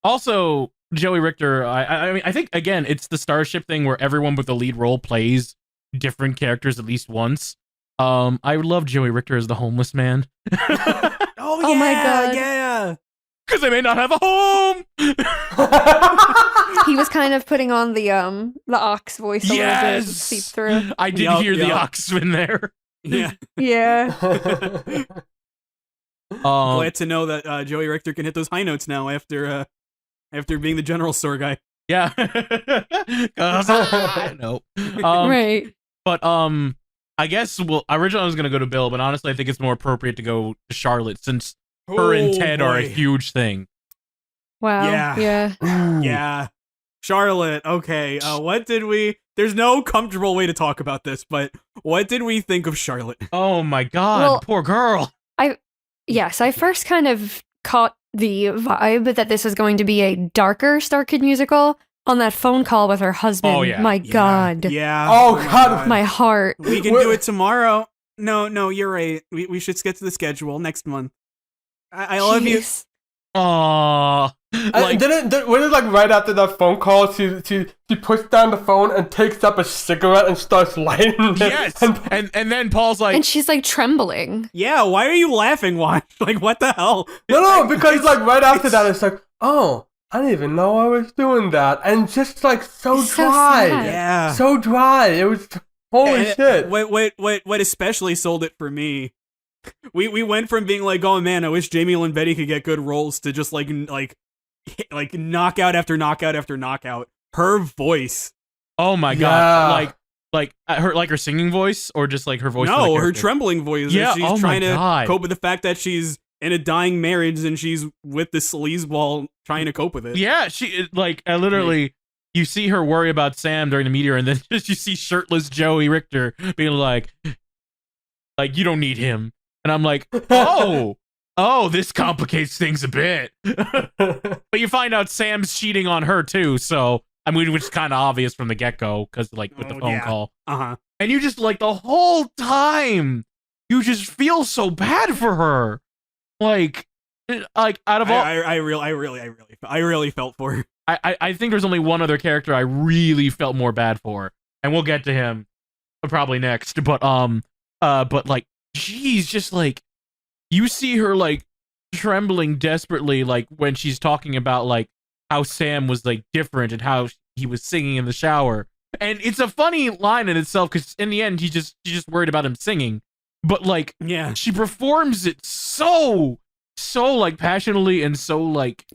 Speaker 2: Also, Joey Richter, I mean, I think, again, it's the Starship thing where everyone with the lead role plays different characters at least once. I love Joey Richter as the homeless man.
Speaker 1: Oh
Speaker 4: my God.
Speaker 1: Yeah.
Speaker 2: Because they may not have a home!
Speaker 4: He was kind of putting on the ox voice a little bit to seep through.
Speaker 2: I did hear the ox in there.
Speaker 1: Yeah.
Speaker 4: Yeah.
Speaker 1: Glad to know that Joey Richter can hit those high notes now after being the general store guy.
Speaker 2: Yeah. No.
Speaker 4: Right.
Speaker 2: But I guess originally I was gonna go to Bill, but honestly I think it's more appropriate to go to Charlotte since her and Ted are a huge thing.
Speaker 4: Wow.
Speaker 1: Yeah. Yeah. Charlotte, okay. There's no comfortable way to talk about this, but what did we think of Charlotte?
Speaker 2: Oh my God,
Speaker 4: well,
Speaker 2: poor girl.
Speaker 4: I first kind of caught the vibe that this was going to be a darker StarKid musical on that phone call with her husband.
Speaker 2: Oh, yeah.
Speaker 4: My God.
Speaker 1: Yeah.
Speaker 3: Oh God.
Speaker 4: My heart.
Speaker 1: We can do it tomorrow. No, you're right. We should get to the schedule next month. I love you.
Speaker 2: Aww.
Speaker 3: Like, wasn't it like right after that phone call, she puts down the phone and takes up a cigarette and starts lighting it.
Speaker 2: Yes. And then Paul's like,
Speaker 4: And she's like trembling.
Speaker 1: Yeah, why are you laughing? Why? Like, what the hell?
Speaker 3: No, because like right after that, it's like, oh, I didn't even know I was doing that, and just like so
Speaker 4: It's so
Speaker 3: dry,
Speaker 4: sad.
Speaker 1: Yeah.
Speaker 3: so dry. It was holy shit.
Speaker 1: What especially sold it for me? We went from being like, oh man, I wish Jamie Lynn Betty could get good roles to just like knockout after knockout after knockout. Her voice.
Speaker 2: oh my God, her singing voice or just like her voice.
Speaker 1: No, her trembling voice.
Speaker 2: Yeah,
Speaker 1: She's
Speaker 2: oh my
Speaker 1: trying to
Speaker 2: God.
Speaker 1: cope with the fact that she's in a dying marriage and she's with the sleazeball trying to cope with it.
Speaker 2: Yeah, she like literally. You see her worry about Sam during the meteor, and then just you see shirtless Joey Richter being like you don't need him, and I'm like, oh, this complicates things a bit. But you find out Sam's cheating on her too, so I mean, which is kind of obvious from the get go, because like with the phone call, and you just like the whole time, you just feel so bad for her, like out of all,
Speaker 1: I really felt for her.
Speaker 2: I think there's only one other character I really felt more bad for, and we'll get to him probably next. But like, geez, just like you see her like trembling desperately, like when she's talking about like how Sam was like different and how he was singing in the shower, and it's a funny line in itself because in the end she's just worried about him singing, but like she performs it so like passionately and so like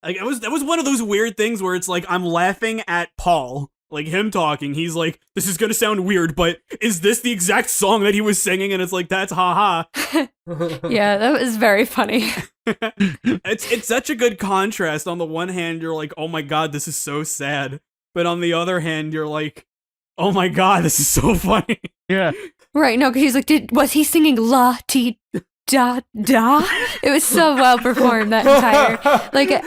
Speaker 1: Like that was one of those weird things where it's like I'm laughing at Paul, like him talking. He's like, "This is gonna sound weird, but is this the exact song that he was singing?" And it's like, "That's haha."
Speaker 4: Yeah, that was very funny.
Speaker 1: It's such a good contrast. On the one hand, you're like, "Oh my god, this is so sad," but on the other hand, you're like, "Oh my god, this is so funny."
Speaker 2: Yeah,
Speaker 4: right. No, because he's like, was he singing la ti da da? It was so well performed, that entire like.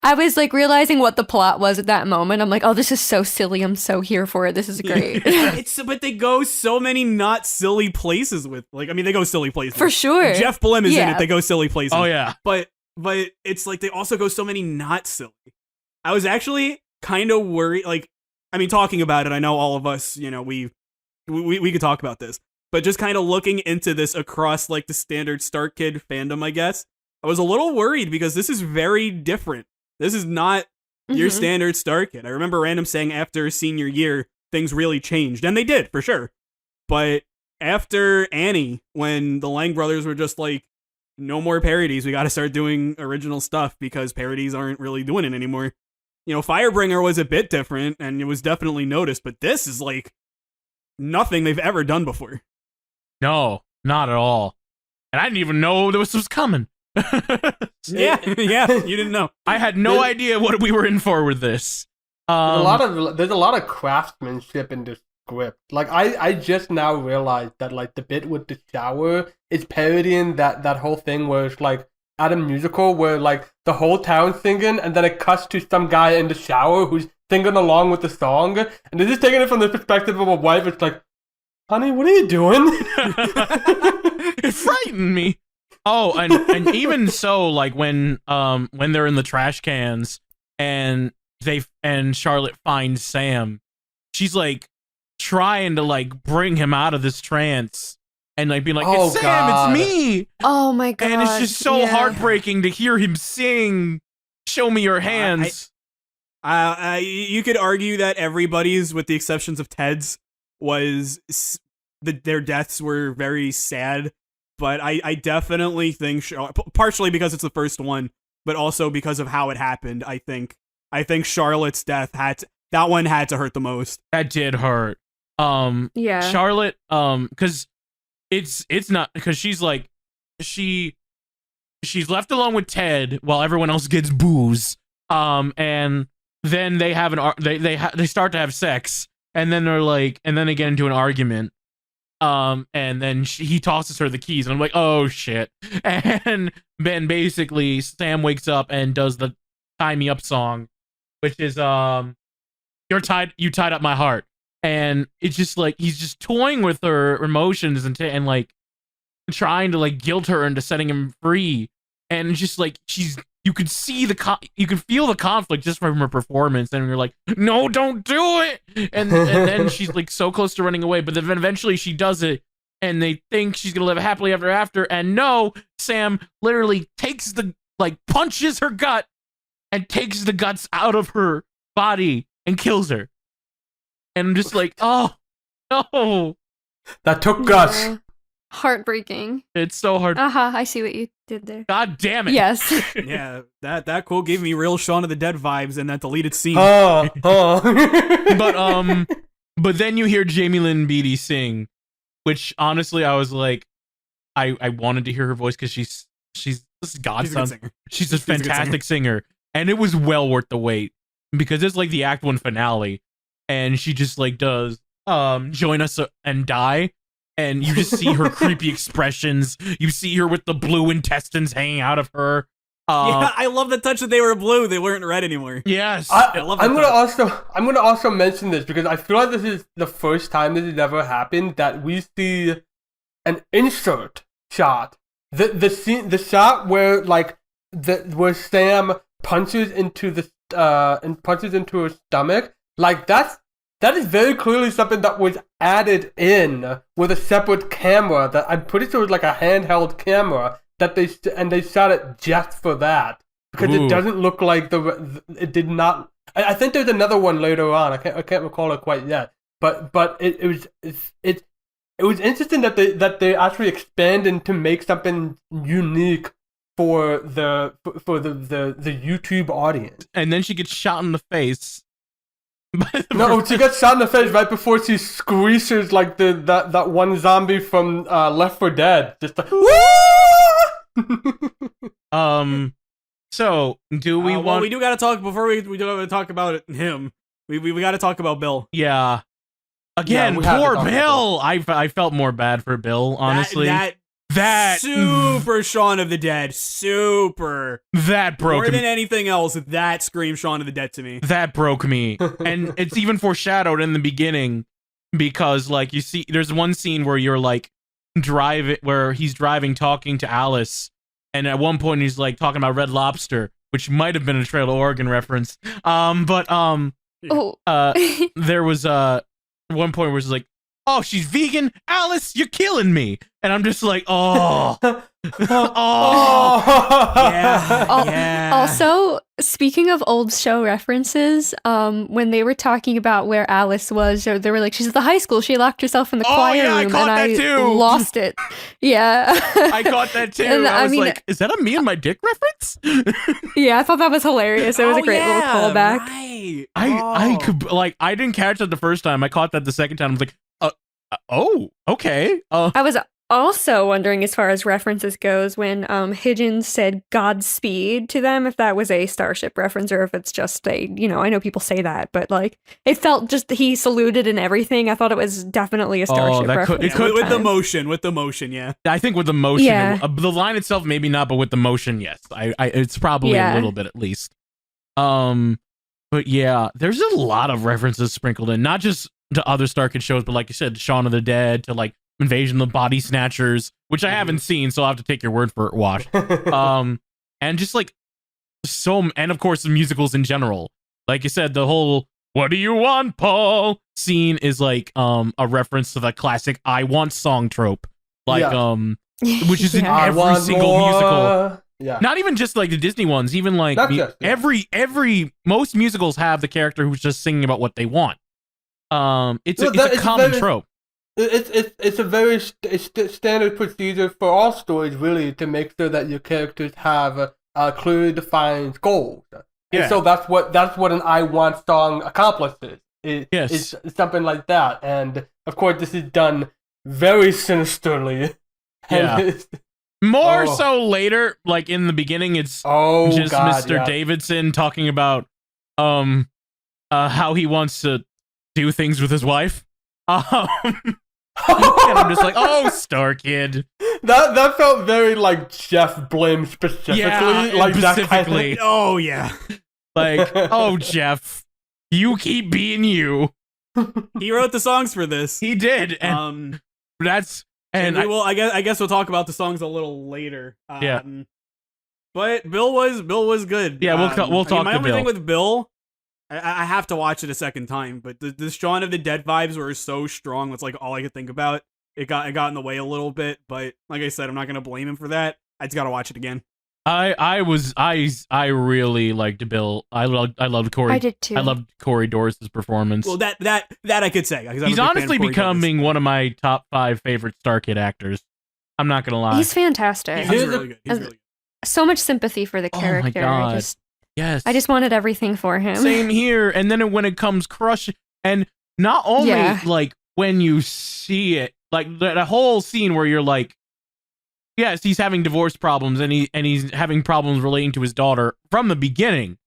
Speaker 4: I was like realizing what the plot was at that moment. I'm like, oh, this is so silly. I'm so here for it. This is great.
Speaker 1: But they go so many not silly places with, like, I mean, they go silly places.
Speaker 4: For sure.
Speaker 1: Jeff Blim is in it. They go silly places.
Speaker 2: Oh, yeah.
Speaker 1: But it's like they also go so many not silly. I was actually kind of worried. Like, I mean, talking about it, I know all of us, you know, we could talk about this. But just kind of looking into this across, like, the standard StarKid fandom, I guess, I was a little worried because this is very different. This is not your standard StarKid. I remember Random saying after senior year, things really changed. And they did, for sure. But after Annie, when the Lang brothers were just like, no more parodies, we gotta start doing original stuff because parodies aren't really doing it anymore. You know, Firebringer was a bit different, and it was definitely noticed, but this is like nothing they've ever done before.
Speaker 2: No, not at all. And I didn't even know this was coming.
Speaker 1: yeah, you didn't know.
Speaker 2: I had no idea what we were in for with this.
Speaker 3: There's a lot of craftsmanship in this script. Like I just now realized that like the bit with the shower is parodying that whole thing where it's like Adam Musical, where like the whole town's singing and then it cuts to some guy in the shower who's singing along with the song, and they're just taking it from the perspective of a wife. It's like, honey, what are you doing?
Speaker 2: It frightened me. Oh, and even so, like when they're in the trash cans and Charlotte finds Sam, she's like trying to like bring him out of this trance and like being like, "It's Sam, God. It's me."
Speaker 4: Oh my god!
Speaker 2: And it's just so heartbreaking to hear him sing "Show Me Your Hands."
Speaker 1: You could argue that everybody's, with the exceptions of Ted's, their deaths were very sad. But I definitely think, partially because it's the first one, but also because of how it happened, I think Charlotte's death that one had to hurt the most.
Speaker 2: That did hurt. Charlotte, because it's not, because she's like, she's left alone with Ted while everyone else gets booze. And then they have they start to have sex, and then they get into an argument. And then he tosses her the keys, and I'm like, oh shit. And then basically Sam wakes up and does the "Tie Me Up" song, which is you tied up my heart. And it's just like he's just toying with her emotions and like trying to like guilt her into setting him free. And it's just like you could see you could feel the conflict just from her performance, and you're like, no, don't do it. And then she's like so close to running away, but then eventually she does it, and they think she's gonna live happily ever after. And no, Sam literally punches her gut and takes the guts out of her body and kills her. And I'm just like, oh no,
Speaker 3: that took guts.
Speaker 4: Heartbreaking.
Speaker 2: It's so hard.
Speaker 4: I see what you did there.
Speaker 2: God damn it.
Speaker 4: Yes.
Speaker 1: Yeah, that quote gave me real Shaun of the Dead vibes in that deleted scene.
Speaker 2: But then you hear Jamie Lynn Beatty sing, which honestly I was like, I wanted to hear her voice because she's this godson. She's a fantastic singer, and it was well worth the wait because it's like the Act 1 finale, and she just like does join us and die, and you just see her creepy expressions. You see her with the blue intestines hanging out of her.
Speaker 1: Yeah, I love the touch that they were blue. They weren't red anymore.
Speaker 2: Yes,
Speaker 1: I love that.
Speaker 3: I'm gonna also mention this because I feel like this is the first time this has ever happened that we see an insert shot. The scene, the shot where like where Sam punches into her stomach, like that is very clearly something that was added in with a separate camera that I'm pretty sure was like a handheld camera that they shot it just for that because it doesn't look like it did not. I think there's another one later on. I can't recall it quite yet, but it was interesting that they actually expanded to make something unique for the YouTube audience.
Speaker 2: And then she gets shot in the face.
Speaker 3: No, she gets shot in the face right before she squeezes like that one zombie from Left 4 Dead. Just like,
Speaker 2: So do we want?
Speaker 1: Well, we do gotta talk before we do gotta talk about him. We gotta talk about Bill.
Speaker 2: Yeah. Again, poor Bill. I felt more bad for Bill, honestly. That
Speaker 1: super Shaun of the Dead, super.
Speaker 2: That broke
Speaker 1: more
Speaker 2: me.
Speaker 1: than anything else. That screams Shaun of the Dead to me.
Speaker 2: That broke me, and it's even foreshadowed in the beginning because, like, you see, there's one scene where you're like where he's driving, talking to Alice, and at one point he's like talking about Red Lobster, which might have been a Trail to Oregon reference. There was one point where it's like, oh, she's vegan, Alice, you're killing me, and I'm just like, oh,
Speaker 1: yeah.
Speaker 4: Also, speaking of old show references, when they were talking about where Alice was, they were like, she's at the high school. She locked herself in the choir room, and I lost it. Yeah,
Speaker 2: I caught that too. And I was like, is that a me and my dick reference?
Speaker 4: Yeah, I thought that was hilarious. It was a great little callback.
Speaker 1: Right.
Speaker 2: I could like, I didn't catch that the first time. I caught that the second time. I was like, oh, okay.
Speaker 4: I was also wondering, as far as references goes, when Higgins said Godspeed to them, if that was a Starship reference or if it's just a, I know people say that, but like it felt just he saluted and everything. I thought it was definitely a Starship reference.
Speaker 1: It could with the motion, yeah.
Speaker 2: I think with the motion, the line itself maybe not, but with the motion, yes. It's probably a little bit at least. But yeah, there's a lot of references sprinkled in, not just to other StarKid shows, but like you said, Shaun of the Dead, to like Invasion of the Body Snatchers, which I haven't seen, so I'll have to take your word for it, Wash. And just like and of course the musicals in general. Like you said, the whole "What do you want, Paul?" scene is like a reference to the classic "I want" song trope. Like which is in every single musical.
Speaker 3: Yeah.
Speaker 2: Not even just like the Disney ones, even like most musicals have the character who's just singing about what they want. It's a common trope.
Speaker 3: It's a very standard procedure for all stories, really, to make sure that your characters have clearly defined goals. And so that's what an "I Want" song accomplishes. It's something like that, and of course this is done very sinisterly.
Speaker 2: Yeah. More so later, like in the beginning, it's Mr. Davidson talking about how he wants to do things with his wife. And I'm just like, oh, StarKid.
Speaker 3: That felt very like Jeff Blim specifically.
Speaker 2: Yeah,
Speaker 3: like
Speaker 2: specifically.
Speaker 3: That kind of...
Speaker 1: Oh yeah.
Speaker 2: Like, oh, Jeff, you keep being you.
Speaker 1: He wrote the songs for this.
Speaker 2: He did, and that's. And
Speaker 1: I guess we'll talk about the songs a little later. But Bill was good.
Speaker 2: Yeah, we'll talk.
Speaker 1: My
Speaker 2: to
Speaker 1: only
Speaker 2: Bill.
Speaker 1: thing with Bill, I have to watch it a second time. But the Shaun of the Dead vibes were so strong. That's like all I could think about. It got in the way a little bit. But like I said, I'm not gonna blame him for that. I just gotta watch it again.
Speaker 2: I really liked Bill. I loved Corey.
Speaker 4: I did too.
Speaker 2: I loved Corey Doris' performance.
Speaker 1: Well, that I could say.
Speaker 2: He's honestly becoming one of my top 5 favorite StarKid actors. I'm not gonna lie.
Speaker 4: He's fantastic.
Speaker 1: He's really good. He's really good.
Speaker 4: So much sympathy for the character.
Speaker 2: Oh my God. I
Speaker 4: just wanted everything for him.
Speaker 2: Same here. And then when it comes crushing, and not only like when you see it, like that whole scene where you're like, yes, he's having divorce problems, and he's having problems relating to his daughter from the beginning,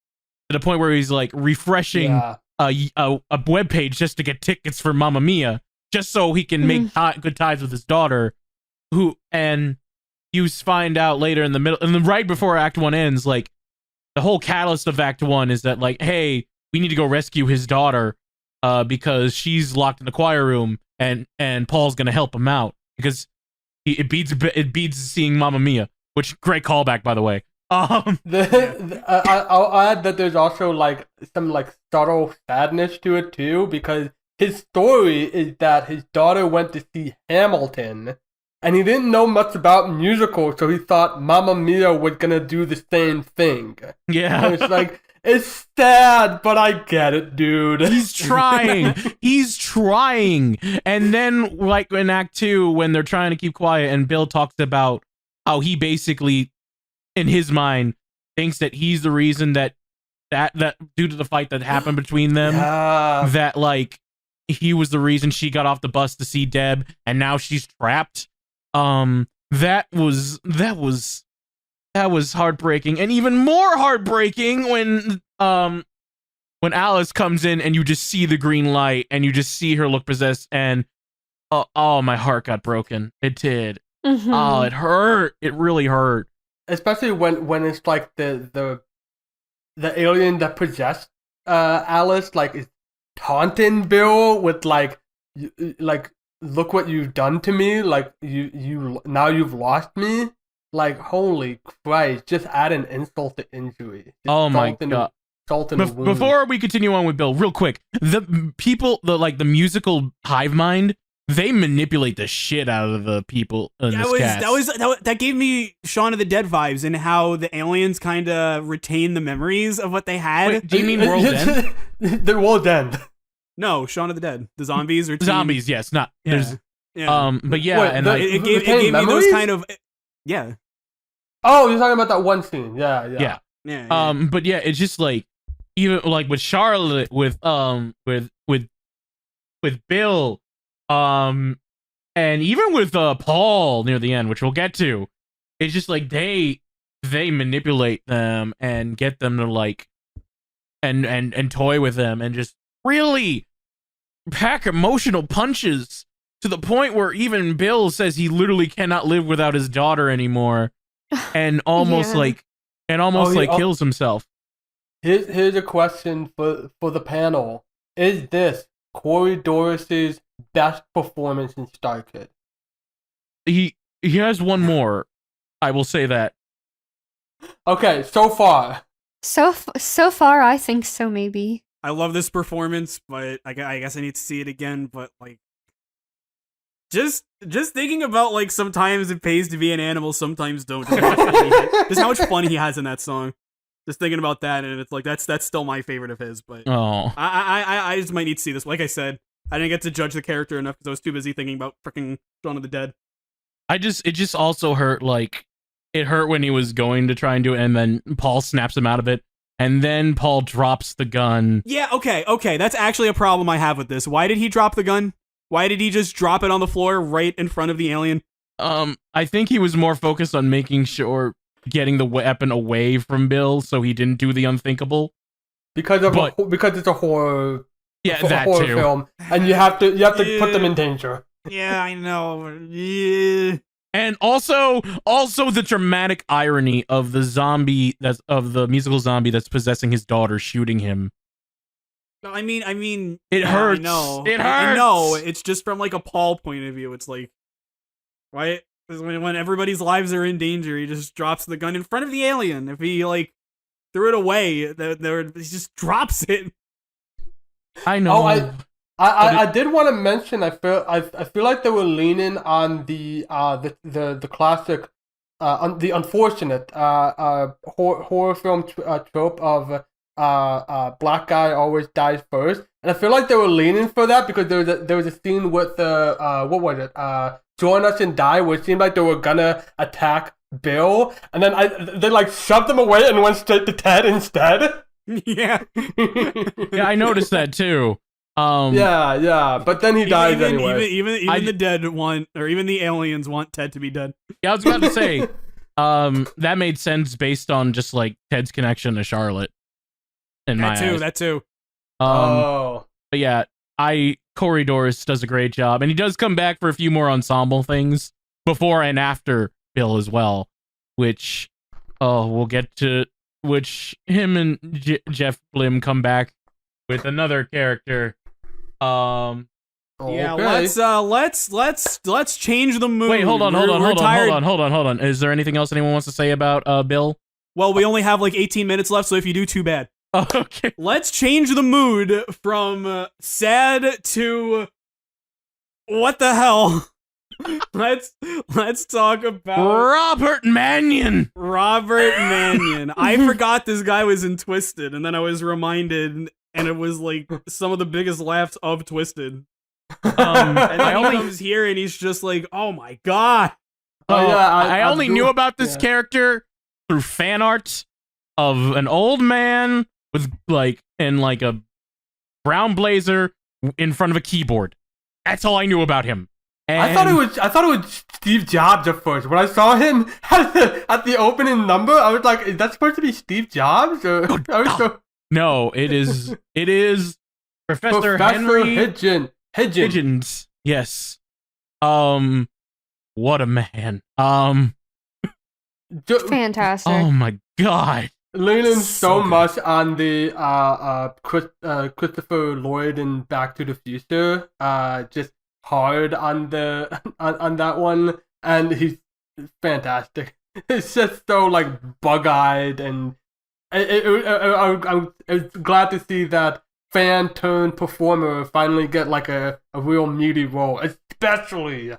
Speaker 2: to the point where he's like refreshing a web page just to get tickets for Mamma Mia, just so he can make good ties with his daughter. And you find out later in the middle, and then right before Act 1 ends, like the whole catalyst of Act 1 is that like, hey, we need to go rescue his daughter because she's locked in the choir room, and Paul's gonna help him out because it beats seeing Mamma Mia, which great callback, by the way. I'll
Speaker 3: add that there's also like some like subtle sadness to it too, because his story is that his daughter went to see Hamilton, and he didn't know much about musicals, so he thought Mamma Mia was gonna do the same thing.
Speaker 2: Yeah,
Speaker 3: and it's like, it's sad, but I get it, dude.
Speaker 2: He's trying. He's trying. And then, like in Act 2, when they're trying to keep quiet, and Bill talks about how he basically, in his mind, thinks that he's the reason that due to the fight that happened between them, that like he was the reason she got off the bus to see Deb, and now she's trapped. That was heartbreaking, and even more heartbreaking when Alice comes in and you just see the green light and you just see her look possessed, and oh my heart got broken. It did. Oh, it hurt. It really hurt. Especially when it's like the alien that possessed Alice like is taunting Bill with like look what you've done to me, like you now you've lost me. Like, holy Christ, just add an insult to injury. Just oh my god. Before we continue on with Bill, real quick, the people, the musical hive mind, they manipulate the shit out of the people in this cast.
Speaker 1: That gave me Shaun of the Dead vibes, and how the aliens kind of retain the memories of what they had.
Speaker 2: Wait, do you mean World's End?
Speaker 3: The World's End.
Speaker 1: No, Shaun of the Dead. The zombies or
Speaker 2: zombies, yes, not.
Speaker 1: Yeah.
Speaker 2: But yeah,
Speaker 3: wait,
Speaker 2: and
Speaker 1: it gave me those kind of yeah.
Speaker 3: Oh, you're talking about that one scene. Yeah.
Speaker 2: But yeah, it's just like, even like with Charlotte, with Bill, and even with Paul near the end, which we'll get to, it's just like they manipulate them and get them to like and toy with them and just really pack emotional punches to the point where even Bill says he literally cannot live without his daughter anymore, and almost kills himself.
Speaker 3: Here's a question for the panel: is this Corey Doris's best performance in StarKid?
Speaker 2: He has one more. I will say that.
Speaker 3: Okay, so far.
Speaker 4: So far, I think so. Maybe.
Speaker 1: I love this performance, but I guess I need to see it again. But like, just thinking about like sometimes it pays to be an animal, sometimes don't. Just how much fun he has in that song. Just thinking about that, and it's like that's still my favorite of his. But I just might need to see this. Like I said, I didn't get to judge the character enough because I was too busy thinking about freaking Shaun of the Dead.
Speaker 2: It just also hurt. Like, it hurt when he was going to try and do it, and then Paul snaps him out of it, and then Paul drops the gun.
Speaker 1: Yeah, okay, that's actually a problem I have with this. Why did he drop the gun? Why did he just drop it on the floor right in front of the alien?
Speaker 2: I think he was more focused on making sure getting the weapon away from Bill, so he didn't do the unthinkable.
Speaker 3: Because it's a horror.
Speaker 2: Yeah, that
Speaker 3: horror
Speaker 2: too.
Speaker 3: Film, and you have to put them in danger.
Speaker 1: Yeah, I know. Yeah.
Speaker 2: And also the dramatic irony of the musical zombie that's possessing his daughter shooting him.
Speaker 1: I mean,
Speaker 2: it hurts.
Speaker 1: I know.
Speaker 2: It hurts.
Speaker 1: I know. It's just from like a Paul point of view. It's like, right? When everybody's lives are in danger, he just drops the gun in front of the alien. If he like threw it away, he just drops it.
Speaker 2: I know.
Speaker 3: Oh, I did want to mention. I feel like they were leaning on the classic, the unfortunate horror film trope of black guy always dies first, and I feel like they were leaning for that because there was a scene with what was it? Join Us and Die, where it seemed like they were gonna attack Bill, and then they like shoved them away and went straight to Ted instead.
Speaker 1: Yeah.
Speaker 2: Yeah, I noticed that too.
Speaker 3: Yeah, but then he dies anyway.
Speaker 1: Even the dead want, or even the aliens want Ted to be dead.
Speaker 2: Yeah, I was about to say, that made sense based on just like Ted's connection to Charlotte. That too. But yeah, Corey Doris does a great job, and he does come back for a few more ensemble things before and after Bill as well, which we'll get to. Which him and Jeff Blim come back with another character.
Speaker 1: Yeah, let's change the mood.
Speaker 2: Wait, hold on. Is there anything else anyone wants to say about Bill?
Speaker 1: Well, we only have like 18 minutes left, so if you do, too bad.
Speaker 2: Okay.
Speaker 1: Let's change the mood from sad to what the hell. Let's talk about
Speaker 2: Robert Mannion.
Speaker 1: I forgot this guy was in Twisted, and then I was reminded, and it was like some of the biggest laughs of Twisted. And then he comes here, and he's just like, "Oh my god!"
Speaker 2: I only knew about this character through fan art of an old man with like a brown blazer in front of a keyboard. That's all I knew about him. And
Speaker 3: I thought it was Steve Jobs at first. When I saw him at the opening number, I was like, "Is that supposed to be Steve Jobs?"
Speaker 2: No, it is Professor Henry Higgins. Yes. What a man.
Speaker 4: Fantastic.
Speaker 2: Oh my god.
Speaker 3: Leaning so much on the Christopher Lloyd in Back to the Future. Just hard on the on that one, and he's fantastic. It's just so like bug-eyed, and I was glad to see that fan turned performer finally get like a real meaty role, especially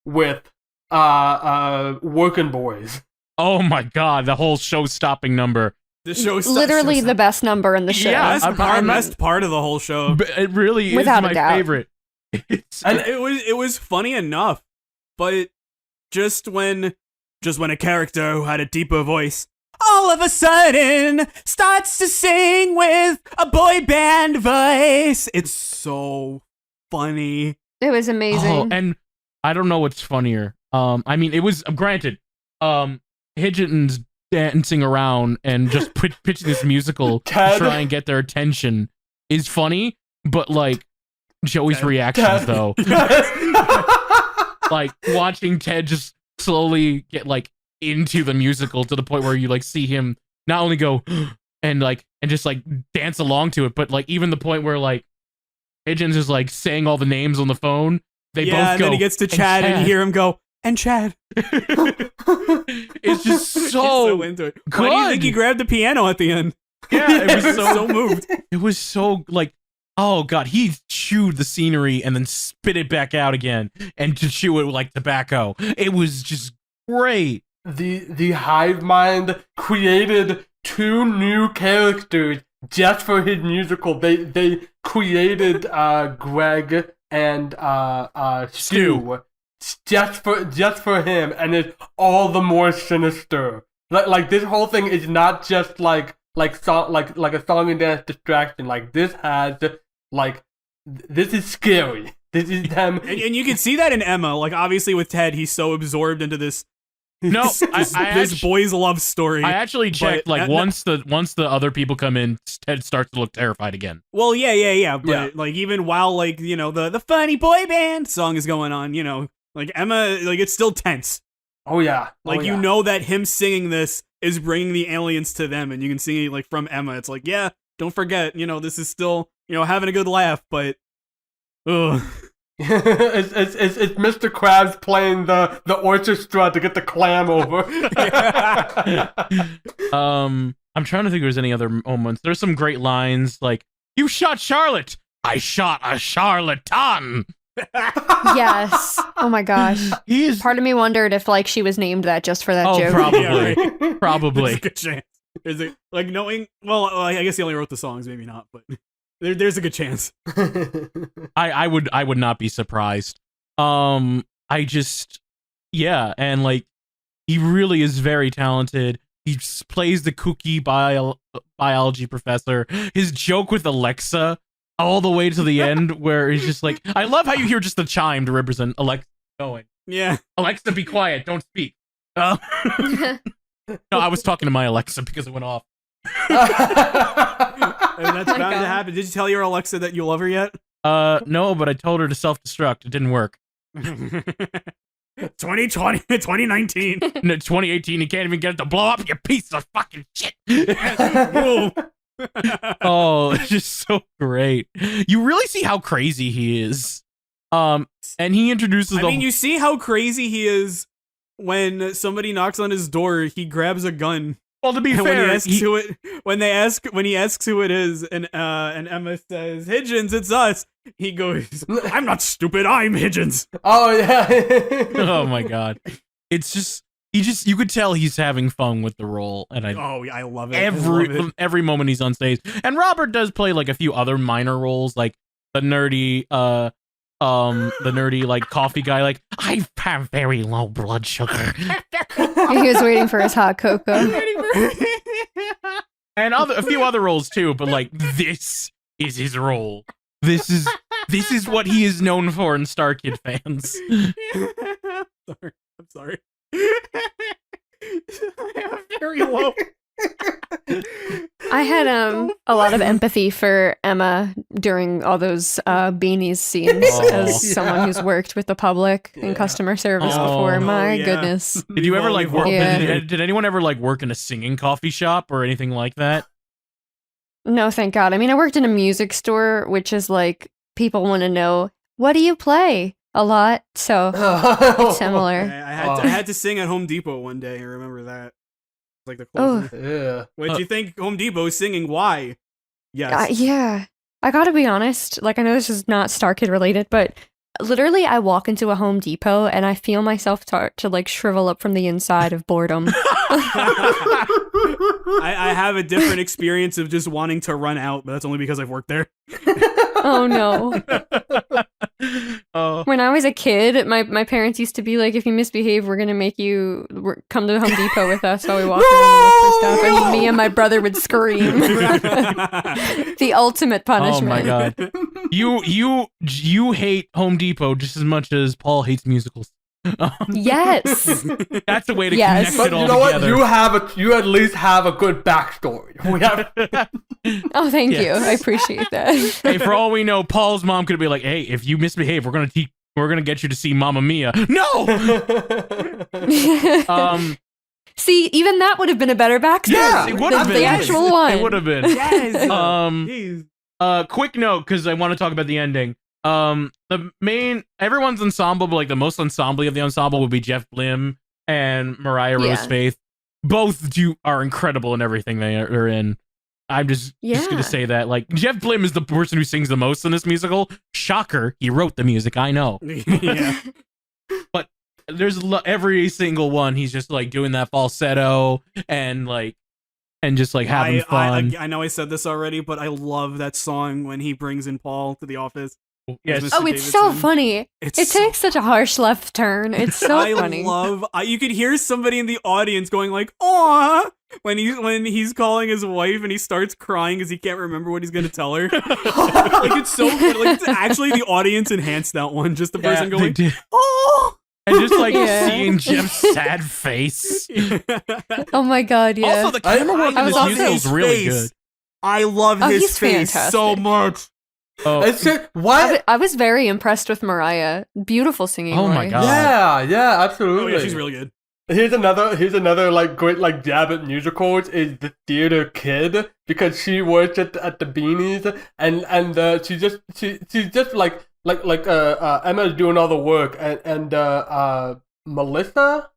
Speaker 3: with Working Boys.
Speaker 2: Oh my god, the whole show-stopping number.
Speaker 1: The show
Speaker 4: literally the best number in the show.
Speaker 1: Yeah, best part of the whole show.
Speaker 2: It really is my favorite.
Speaker 1: And it was funny enough, but just when a character who had a deeper voice all of a sudden starts to sing with a boy band voice, it's so funny.
Speaker 4: It was amazing.
Speaker 2: Oh, and I don't know what's funnier. I mean, it was granted. Higgins dancing around and just pitching this musical to try and get their attention is funny, but like Joey's reactions though, like watching Ted just slowly get like into the musical to the point where you like see him not only go and just like dance along to it, but like even the point where like Higgins is like saying all the names on the phone. They both go.
Speaker 1: And then he gets to Chad and you hear him go, "And Chad."
Speaker 2: It's just so
Speaker 1: into it.
Speaker 2: good.
Speaker 1: Why do you think he grabbed the piano at the end?
Speaker 2: Yeah, it was
Speaker 1: so moved.
Speaker 2: It was so like, oh god, he chewed the scenery and then spit it back out again and to chew it like tobacco. It was just great.
Speaker 3: The hive mind created 2 new characters just for his musical. They created Greg and Stu just for him, and it's all the more sinister. Like this whole thing is not just like a song and dance distraction. Like this has this is scary. This is them,
Speaker 1: and you can see that in Emma. Like obviously with Ted, he's so absorbed into this.
Speaker 2: This
Speaker 1: boys' love story.
Speaker 2: I actually checked. Like once the other people come in, Ted starts to look terrified again.
Speaker 1: Well, yeah. But like even while like the funny boy band song is going on, like Emma, like it's still tense.
Speaker 3: Oh yeah.
Speaker 1: You know that him singing this is bringing the aliens to them, and you can see like from Emma, it's like don't forget, this is still having a good laugh, but ugh.
Speaker 3: it's Mr. Krabs playing the orchestra to get the clam over.
Speaker 2: I'm trying to think if there's any other moments. There's some great lines like, "You shot Charlotte. I shot a charlatan."
Speaker 4: Yes. Oh my gosh. Part of me wondered if like she was named that just for that joke.
Speaker 2: Probably. Probably.
Speaker 1: There's a good chance. Is it like knowing? Well, I guess he only wrote the songs, maybe not, but there's a good chance.
Speaker 2: I would not be surprised. And like he really is very talented. He plays the kooky biology professor. His joke with Alexa all the way to the end where he's just like, I love how you hear just the chime to represent Alexa going.
Speaker 1: Yeah.
Speaker 2: Alexa, be quiet. Don't speak. No, I was talking to my Alexa because it went off.
Speaker 1: And that's bound to happen. Did you tell your Alexa that you love her yet?
Speaker 2: No, but I told her to self-destruct. It didn't work.
Speaker 1: 2020, 2019.
Speaker 2: No, 2018, you can't even get it to blow up, you piece of fucking shit. Oh, it's just so great. You really see how crazy he is. And he introduces
Speaker 1: you see how crazy he is when somebody knocks on his door, he grabs a gun.
Speaker 2: Well, to be
Speaker 1: and
Speaker 2: fair,
Speaker 1: when he asks who it is, and Emma says, Higgins, it's us. He goes, I'm not stupid, I'm Higgins.
Speaker 3: Oh yeah.
Speaker 2: Oh my god. It's just you could tell he's having fun with the role, and I
Speaker 1: love it.
Speaker 2: Every moment he's on stage. And Robert does play like a few other minor roles, like the nerdy like coffee guy, like I have very low blood sugar.
Speaker 4: He was waiting for his hot cocoa.
Speaker 2: And a few other roles too, but like this is his role. This is what he is known for in StarKid fans.
Speaker 1: I'm sorry. I am very low.
Speaker 4: I had a lot of empathy for Emma during all those beanies scenes as someone who's worked with the public in customer service before. My goodness.
Speaker 2: Did you ever like work? Did anyone ever like work in a singing coffee shop or anything like that?
Speaker 4: No, thank God. I mean, I worked in a music store, which is like people want to know, what do you play? A lot, so it's similar.
Speaker 1: I had to sing at Home Depot one day. I remember that. Like the closest.
Speaker 3: Yeah.
Speaker 1: What do you think? Home Depot singing? Why? Yes.
Speaker 4: Yeah. I gotta be honest. Like, I know this is not StarKid related, but literally, I walk into a Home Depot and I feel myself start to like shrivel up from the inside of boredom.
Speaker 1: I have a different experience of just wanting to run out, but that's only because I've worked there.
Speaker 4: Oh no. When I was a kid, my parents used to be like, if you misbehave, we're gonna make you come to Home Depot with us while we walk around and look for stuff. And me and my brother would scream. The ultimate punishment.
Speaker 2: Oh my god. You hate Home Depot just as much as Paul hates musicals.
Speaker 4: Yes.
Speaker 2: That's a way to connect
Speaker 3: but
Speaker 2: it all
Speaker 3: you know
Speaker 2: together.
Speaker 3: what? You at least have a good backstory. We have.
Speaker 4: Oh, thank you. I appreciate that.
Speaker 2: Hey, for all we know, Paul's mom could be like, "Hey, if you misbehave, we're gonna get you to see Mamma Mia." No.
Speaker 4: See, even that would have been a better backstory.
Speaker 2: Yeah, it would have been
Speaker 4: the actual one.
Speaker 2: It would have been.
Speaker 1: Yes.
Speaker 2: Quick note, because I want to talk about the ending. Everyone's ensemble, but like the most ensemble of the ensemble would be Jeff Blim and Mariah Rose Faith. Both are incredible in everything they're in. I'm just gonna say that. Like, Jeff Blim is the person who sings the most in this musical. Shocker, he wrote the music. I know.
Speaker 1: Yeah.
Speaker 2: But there's every single one. He's just like doing that falsetto and just like having fun.
Speaker 1: I know I said this already, but I love that song when he brings in Paul to the office.
Speaker 2: Yes.
Speaker 4: Oh, it's so funny. It takes such a harsh left turn. It's so funny.
Speaker 1: You could hear somebody in the audience going like, "Aw," when he's calling his wife and he starts crying because he can't remember what he's gonna tell her. Like, it's so funny. Like, it's actually the audience enhanced that one. Just the person going, "Oh."
Speaker 2: And just like seeing Jeff's sad face.
Speaker 4: Oh my god, yeah.
Speaker 2: Also, the camera work in this musical is really good.
Speaker 1: I love his face so much.
Speaker 3: Oh, what?
Speaker 4: I was very impressed with Mariah. Beautiful singing.
Speaker 2: Oh my god.
Speaker 3: Yeah, absolutely.
Speaker 1: Oh yeah, she's really good.
Speaker 3: Here's another like great like jab at musicals is the theater kid, because she works at the Beanies and she's just like Emma's doing all the work and Melissa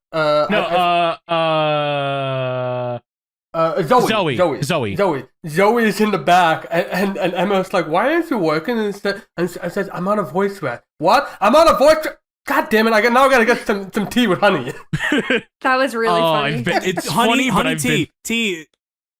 Speaker 3: Zoe is in the back, and Emma's like, "Why aren't you working?" And says, "I'm on a voice rest." What? I'm on a voice. God damn it! I gotta get some tea with honey.
Speaker 4: That was really funny.
Speaker 1: It's honey tea.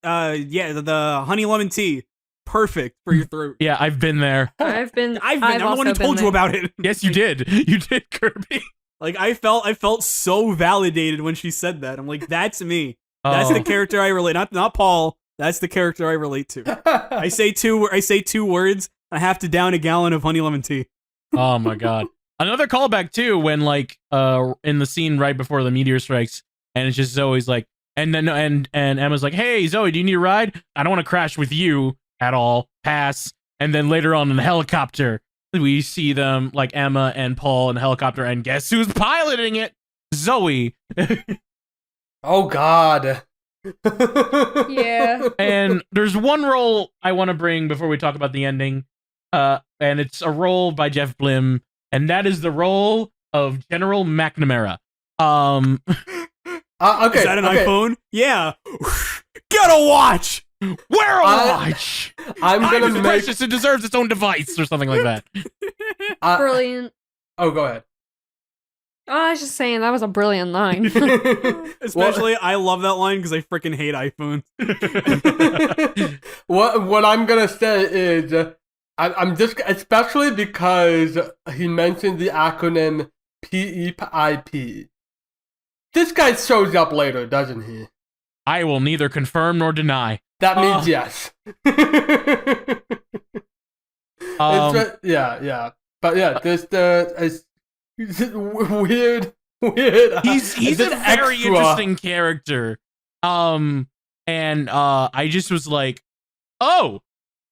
Speaker 1: The honey lemon tea. Perfect for your throat.
Speaker 2: Yeah, I've been there.
Speaker 4: I'm
Speaker 1: the one who told you about it.
Speaker 2: Yes, you did. You did, Kirby.
Speaker 1: Like, I felt so validated when she said that. I'm like, that's me. That's the character I relate. Not Paul. That's the character I relate to. I say two words, I have to down a gallon of honey lemon tea.
Speaker 2: Oh my god. Another callback too, when like in the scene right before the meteor strikes, and it's just Zoe's like, and then and Emma's like, hey Zoe, do you need a ride? I don't want to crash with you at all. Pass. And then later on in the helicopter, we see them like Emma and Paul in the helicopter, and guess who's piloting it? Zoe.
Speaker 3: Oh god.
Speaker 4: Yeah.
Speaker 2: And there's one role I want to bring before we talk about the ending, and it's a role by Jeff Blim, and that is the role of General McNamara.
Speaker 3: Okay.
Speaker 1: Is that an iPhone? Yeah. Get a watch.
Speaker 2: Wear a watch.
Speaker 3: I'm
Speaker 2: Time
Speaker 3: gonna
Speaker 2: is
Speaker 3: make.
Speaker 2: precious. It deserves its own device or something like that.
Speaker 4: Brilliant.
Speaker 3: Oh, go ahead.
Speaker 4: I was just saying that was a brilliant line.
Speaker 1: Especially, I love that line because I freaking hate iPhones.
Speaker 3: What I'm gonna say is, I'm just, especially because he mentioned the acronym PEIP. This guy shows up later, doesn't he?
Speaker 2: I will neither confirm nor deny.
Speaker 3: That means yes. Yeah. But yeah, there's weird.
Speaker 2: He's a very
Speaker 3: extra.
Speaker 2: interesting character. And I just was like, oh,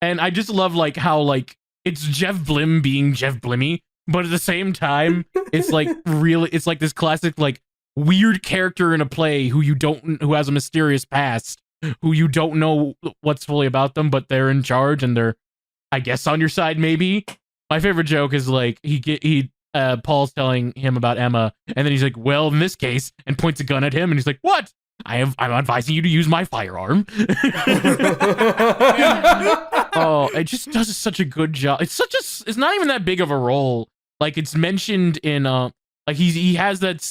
Speaker 2: and I just love like how like it's Jeff Blim being Jeff Blimmy, but at the same time, it's like really, it's like this classic like weird character in a play who has a mysterious past, who you don't know what's fully about them, but they're in charge and they're, I guess, on your side maybe. My favorite joke is like Paul's telling him about Emma, and then he's like, well, in this case, and points a gun at him, and he's like, what? I'm advising you to use my firearm. Oh, it just does such a good job. It's not even that big of a role. Like it's mentioned in like he has that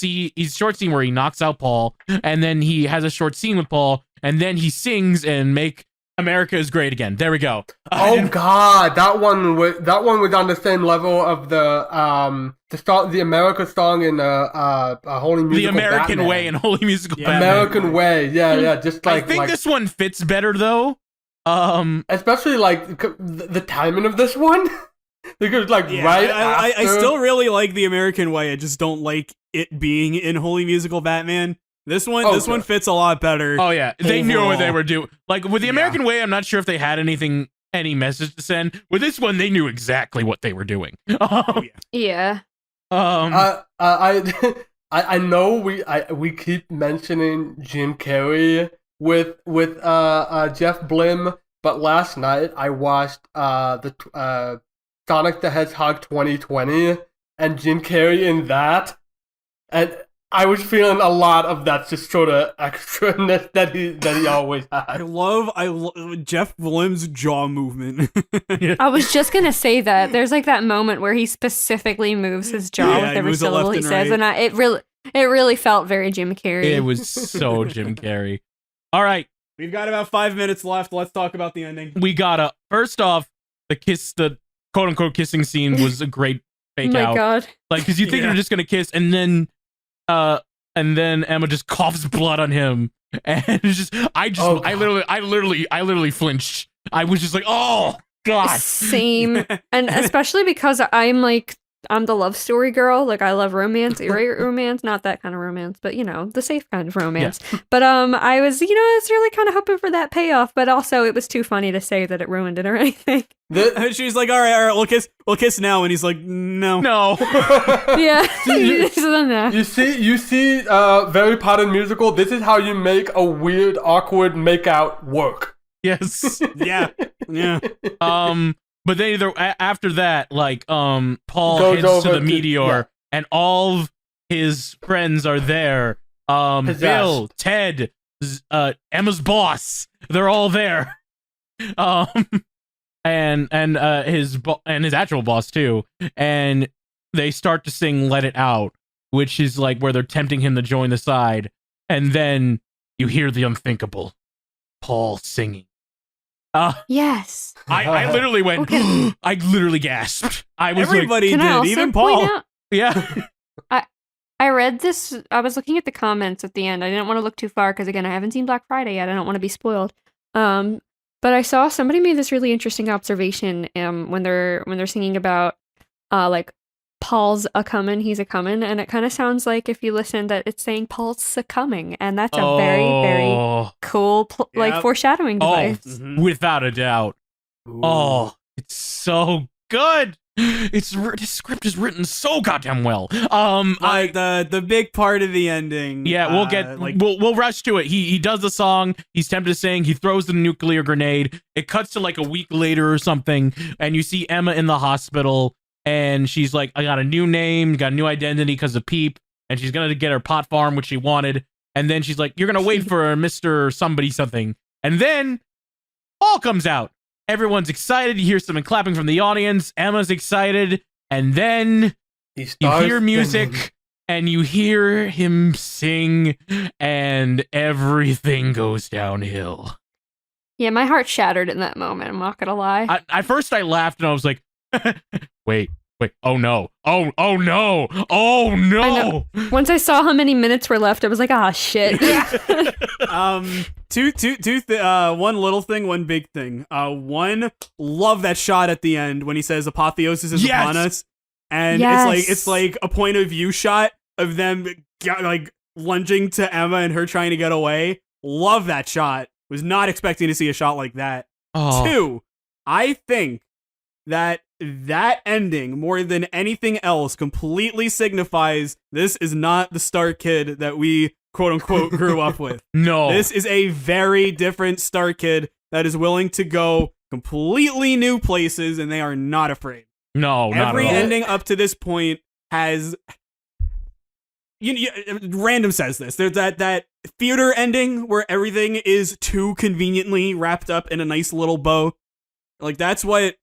Speaker 2: short scene where he knocks out Paul, and then he has a short scene with Paul, and then he sings and Make America is Great Again. There we go.
Speaker 3: Oh god, that one was on the same level of the America song in Holy Musical
Speaker 2: The American
Speaker 3: Batman.
Speaker 2: Way and Holy Musical
Speaker 1: Yeah.
Speaker 2: Batman.
Speaker 3: American Way, yeah, just like
Speaker 2: I think this one fits better though.
Speaker 3: especially like the timing of this one. Because like
Speaker 1: Yeah,
Speaker 3: right
Speaker 1: I
Speaker 3: after,
Speaker 1: still really like the American Way. I just don't like it being in Holy Musical Batman. This one fits a lot better.
Speaker 2: Oh yeah, they knew what they
Speaker 1: overall.
Speaker 2: were doing. Like with the American Way, I'm not sure if they had any message to send. With this one, they knew exactly what they were doing.
Speaker 1: Oh, yeah.
Speaker 4: Yeah.
Speaker 3: I know we keep mentioning Jim Carrey with Jeff Blim, but last night I watched the Sonic the Hedgehog 2020 and Jim Carrey in that, and I was feeling a lot of that just sort of extraness that he always
Speaker 1: I
Speaker 3: had.
Speaker 1: love Jeff Blim's jaw movement.
Speaker 4: I was just gonna say that there's like that moment where he specifically moves his jaw
Speaker 1: Yeah,
Speaker 4: with
Speaker 1: he
Speaker 4: every
Speaker 1: moves it
Speaker 4: syllable
Speaker 1: left
Speaker 4: he
Speaker 1: and
Speaker 4: says,
Speaker 1: right.
Speaker 4: and it really felt very Jim Carrey.
Speaker 2: It was so Jim Carrey. All right,
Speaker 1: We've got about 5 minutes left. Let's talk about the ending.
Speaker 2: we gotta first off the quote unquote kissing scene was a great fake
Speaker 4: my
Speaker 2: out.
Speaker 4: God.
Speaker 2: Like because you think
Speaker 1: Yeah.
Speaker 2: they're just gonna kiss, and then Emma just coughs blood on him, and it's just I literally flinched. I was just like, oh god.
Speaker 4: Same. And especially because I'm the love story girl. Like I love romance, eerie romance, not that kind of romance, but the safe kind of romance. But I was, I was really kind of hoping for that payoff, but also it was too funny to say that it ruined it or anything.
Speaker 1: She was like, all right, we'll kiss now. And he's like, no.
Speaker 4: Yeah.
Speaker 3: You see, very Potter musical. This is how you make a weird, awkward makeout work.
Speaker 2: Yes.
Speaker 1: Yeah.
Speaker 2: But then after that, like, Paul
Speaker 3: Goes
Speaker 2: heads to
Speaker 3: over
Speaker 2: the meteor, and all of his friends are there. Bill, Ted, Emma's boss, they're all there. And his actual boss too. And they start to sing "Let It Out," which is like where they're tempting him to join the side. And then you hear the unthinkable, Paul singing.
Speaker 4: Yes.
Speaker 2: I literally went.
Speaker 4: Okay.
Speaker 2: I literally gasped. I was
Speaker 1: Everybody
Speaker 4: Can I
Speaker 1: did,
Speaker 4: also
Speaker 1: even
Speaker 4: point
Speaker 1: Paul.
Speaker 4: out-
Speaker 2: like, yeah.
Speaker 4: I read this. I was looking at the comments at the end. I didn't want to look too far because, again, I haven't seen Black Friday yet. I don't want to be spoiled. But But I saw somebody made this really interesting observation when they're singing about like Paul's a comin', he's a comin', and it kind of sounds like if you listen that it's saying Paul's succumbing, and that's a very, very cool like foreshadowing device.
Speaker 2: Without a doubt.
Speaker 3: Ooh.
Speaker 2: Oh, it's so good. This script is written so goddamn well.
Speaker 1: The big part of the ending.
Speaker 2: Yeah, we'll rush to it. He does the song. He's tempted to sing. He throws the nuclear grenade. It cuts to like a week later or something, and you see Emma in the hospital, and she's like, "I got a new name, got a new identity because of Peep," and she's gonna get her pot farm, which she wanted. And then she's like, "You're gonna wait for Mr. Somebody something," and then Paul comes out. Everyone's excited. You hear some clapping from the audience. Emma's excited. And then you hear music and you hear him sing and everything goes downhill.
Speaker 4: Yeah, my heart shattered in that moment. I'm not going to lie.
Speaker 2: At first I laughed and I was like, wait. Oh no. Oh no. Oh no.
Speaker 4: Once I saw how many minutes were left, I was like, ah, shit.
Speaker 1: One little thing, one big thing. One, love that shot at the end when he says apotheosis is upon us. And it's like a point of view shot of them like lunging to Emma and her trying to get away. Love that shot. Was not expecting to see a shot like that.
Speaker 2: Oh.
Speaker 1: 2, I think that ending, more than anything else, completely signifies this is not the StarKid that we, quote-unquote, grew up with.
Speaker 2: No.
Speaker 1: This is a very different StarKid that is willing to go completely new places, and they are not afraid.
Speaker 2: No, not
Speaker 1: Every
Speaker 2: at all.
Speaker 1: ending up to this point has... Random says this. There's that theater ending where everything is too conveniently wrapped up in a nice little bow. Like, that's what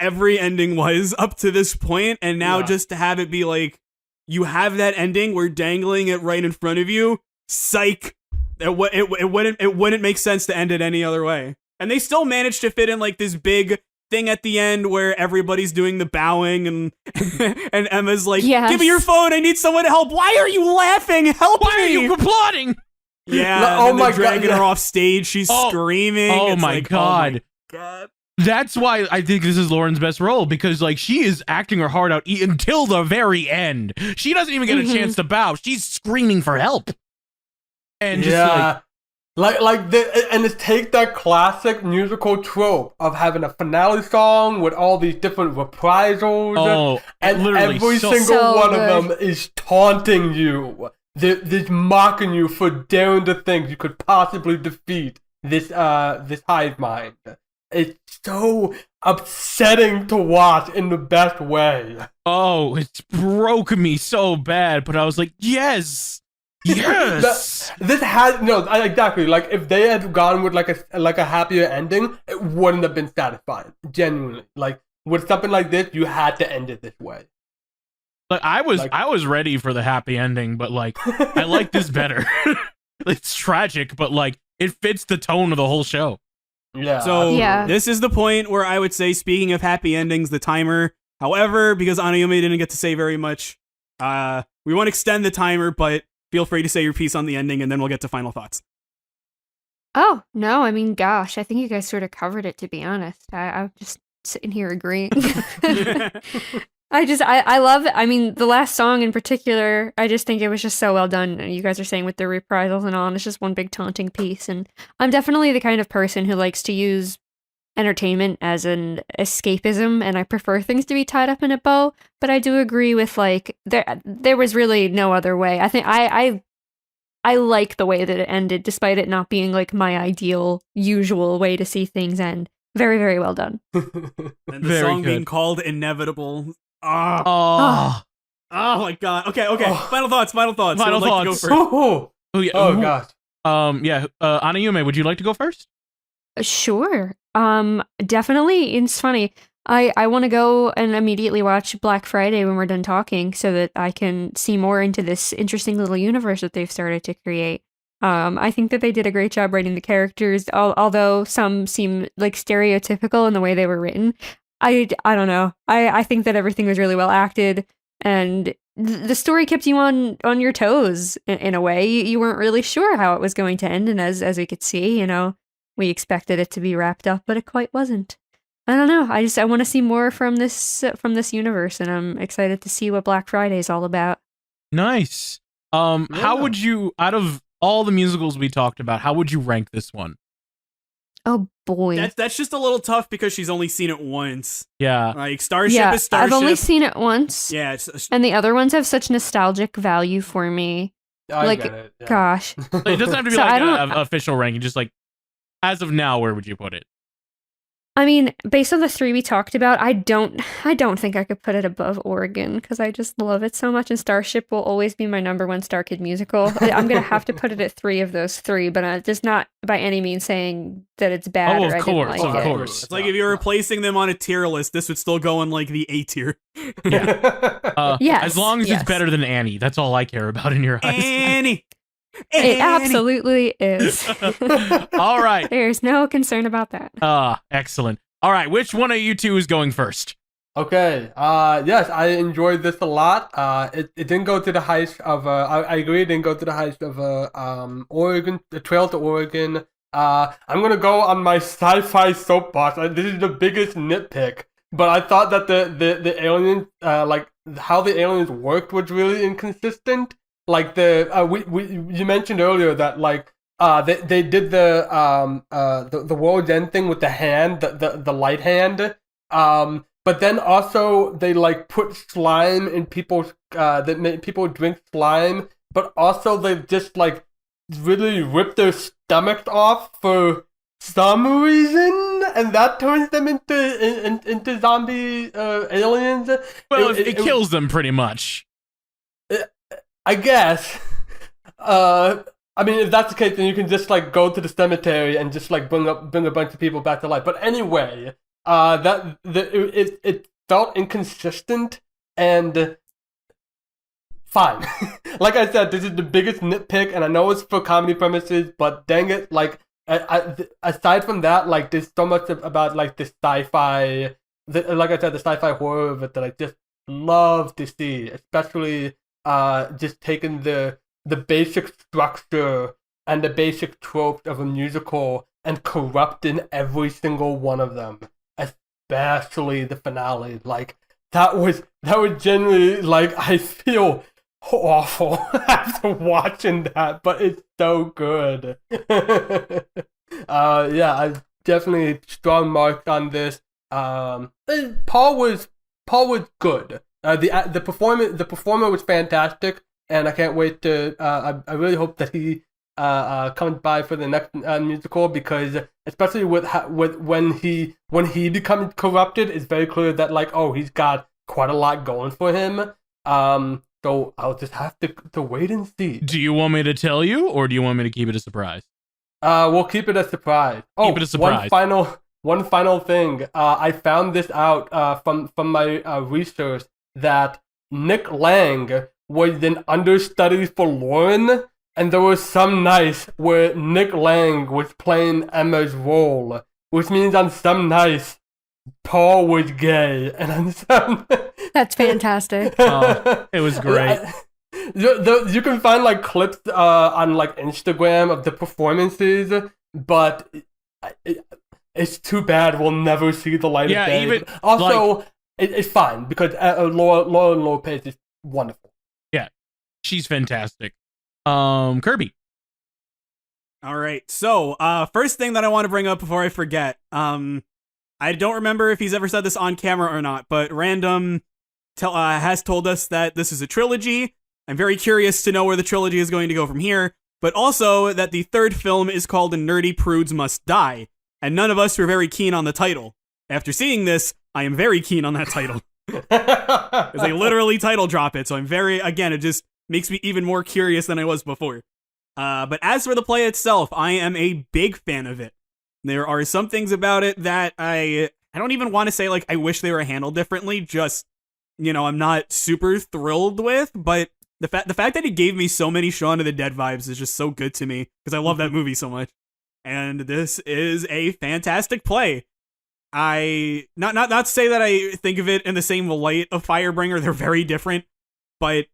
Speaker 1: every ending was up to this point, and now just to have it be like, you have that ending, we're dangling it right in front of you, psych, it wouldn't make sense to end it any other way. And they still managed to fit in like this big thing at the end where everybody's doing the bowing and and Emma's like, give me your phone, I need someone to help. Why are you laughing? Help me!
Speaker 2: Why are you applauding?
Speaker 1: Yeah, and they're dragging her off stage, she's screaming.
Speaker 2: Oh
Speaker 1: it's
Speaker 2: my
Speaker 1: like,
Speaker 2: god.
Speaker 1: Oh my god.
Speaker 2: That's why I think this is Lauren's best role, because like she is acting her heart out until the very end. She doesn't even get a chance to bow. She's screaming for help. And just
Speaker 3: and it's take that classic musical trope of having a finale song with all these different reprisals, and every single one of them is taunting you. They're mocking you for daring to think you could possibly defeat this hive mind. It's so upsetting to watch in the best way.
Speaker 2: Oh, it broke me so bad, but I was like, yes.
Speaker 3: This has exactly, like if they had gone with like a happier ending, it wouldn't have been satisfying. Genuinely, like with something like this, you had to end it this way.
Speaker 2: Like I was ready for the happy ending, but like I like this better. It's tragic, but like it fits the tone of the whole show.
Speaker 3: Yeah.
Speaker 1: So this is the point where I would say, speaking of happy endings, the timer. However, because Anayume didn't get to say very much, we won't extend the timer, but feel free to say your piece on the ending, and then we'll get to final thoughts.
Speaker 4: Oh, no, I mean, gosh, I think you guys sort of covered it, to be honest. I'm just sitting here agreeing. I love it. I mean, the last song in particular, I just think it was just so well done. You guys are saying with the reprisals and all, and it's just one big taunting piece. And I'm definitely the kind of person who likes to use entertainment as an escapism, and I prefer things to be tied up in a bow. But I do agree with, like, there was really no other way. I think I like the way that it ended, despite it not being, like, my ideal, usual way to see things end. Very, very well done.
Speaker 1: And the
Speaker 2: Very
Speaker 1: song
Speaker 2: good.
Speaker 1: being called Inevitable.
Speaker 2: Oh
Speaker 1: my god. Okay. Final thoughts.
Speaker 2: Final
Speaker 1: Who would like to go
Speaker 2: thoughts.
Speaker 1: first?
Speaker 3: Oh gosh.
Speaker 2: Anayume, would you like to go first?
Speaker 4: Sure. Definitely. It's funny. I want to go and immediately watch Black Friday when we're done talking so that I can see more into this interesting little universe that they've started to create. I think that they did a great job writing the characters, although some seem like stereotypical in the way they were written. I don't know. I think that everything was really well acted, and the story kept you on your toes in a way. You weren't really sure how it was going to end, and as we could see, we expected it to be wrapped up, but it quite wasn't. I don't know. I want to see more from this universe, and I'm excited to see what Black Friday is all about.
Speaker 2: Nice. How would you, out of all the musicals we talked about, how would you rank this one?
Speaker 4: Oh boy,
Speaker 1: that's just a little tough because she's only seen it once.
Speaker 2: Yeah,
Speaker 1: like Starship is Starship.
Speaker 4: I've only seen it once.
Speaker 1: Yeah,
Speaker 4: and the other ones have such nostalgic value for me.
Speaker 3: I get it, yeah.
Speaker 4: Gosh,
Speaker 2: it doesn't have to be like an official ranking. Just like as of now, where would you put it?
Speaker 4: I mean, based on the 3 we talked about, I don't think I could put it above Oregon because I just love it so much, and Starship will always be my #1 StarKid musical. I'm gonna have to put it at 3 of those 3, but just not by any means saying that it's bad.
Speaker 2: Of course.
Speaker 1: It's like if you were placing them on a tier list, this would still go in like the A tier.
Speaker 2: Yeah.
Speaker 4: Yes.
Speaker 2: As long as it's better than Annie, that's all I care about in your eyes.
Speaker 1: Annie.
Speaker 4: It absolutely is.
Speaker 2: All right.
Speaker 4: There's no concern about that.
Speaker 2: Excellent. All right, which one of you two is going first?
Speaker 3: Okay. Yes, I enjoyed this a lot. It didn't go to the heights of. I agree, it didn't go to the heights of Oregon, the Trail to Oregon. I'm gonna go on my sci-fi soapbox. This is the biggest nitpick, but I thought that the aliens, like how the aliens worked, was really inconsistent. Like you mentioned earlier that like they did the world's end thing with the hand, the light hand. But then also they like put slime in people's that made people drink slime. But also they just like really rip their stomachs off for some reason, and that turns them into zombie aliens.
Speaker 2: Well, it kills them pretty much.
Speaker 3: I guess. I mean, if that's the case, then you can just like go to the cemetery and just like bring a bunch of people back to life. But anyway, it felt inconsistent and fine. Like I said, this is the biggest nitpick, and I know it's for comedy premises, but dang it, like aside from that, like there's so much about like the sci-fi, like I said, the sci-fi horror of it that I just love to see, especially. Just taking the basic structure and the basic tropes of a musical and corrupting every single one of them, especially the finale. Like that was genuinely like I feel awful after watching that, but it's so good. Yeah, I definitely strong marks on this. Paul was good. The performer was fantastic, and I can't wait to. I really hope that he comes by for the next musical, because especially with when he becomes corrupted, it's very clear that like he's got quite a lot going for him. So I'll just have to wait and see.
Speaker 2: Do you want me to tell you, or do you want me to keep it a surprise?
Speaker 3: We'll keep it a surprise.
Speaker 2: Keep it a surprise.
Speaker 3: One final thing. I found this out from my research, that Nick Lang was an understudy for Lauren, and there was some nights where Nick Lang was playing Emma's role, which means on some nights Paul was gay, and on some
Speaker 4: that's fantastic.
Speaker 2: Oh, it was great.
Speaker 3: You can find like clips on like Instagram of the performances, but it's too bad we'll never see the light of day.
Speaker 2: Even
Speaker 3: also.
Speaker 2: Like,
Speaker 3: it's fine because Lauren Lopez is wonderful.
Speaker 2: Yeah, she's fantastic. Kirby.
Speaker 1: All right. So, first thing that I want to bring up before I forget. I don't remember if he's ever said this on camera or not, but Random has told us that this is a trilogy. I'm very curious to know where the trilogy is going to go from here, but also that the third film is called A Nerdy Prudes Must Die, and none of us were very keen on the title. After seeing this, I am very keen on that title. Because they literally title drop it, so I'm it just makes me even more curious than I was before. But as for the play itself, I am a big fan of it. There are some things about it that I don't even want to say, like, I wish they were handled differently, just, I'm not super thrilled with, but the fact that it gave me so many Shaun of the Dead vibes is just so good to me, because I love that movie so much. And this is a fantastic play. Not to say that I think of it in the same light of Firebringer, they're very different, but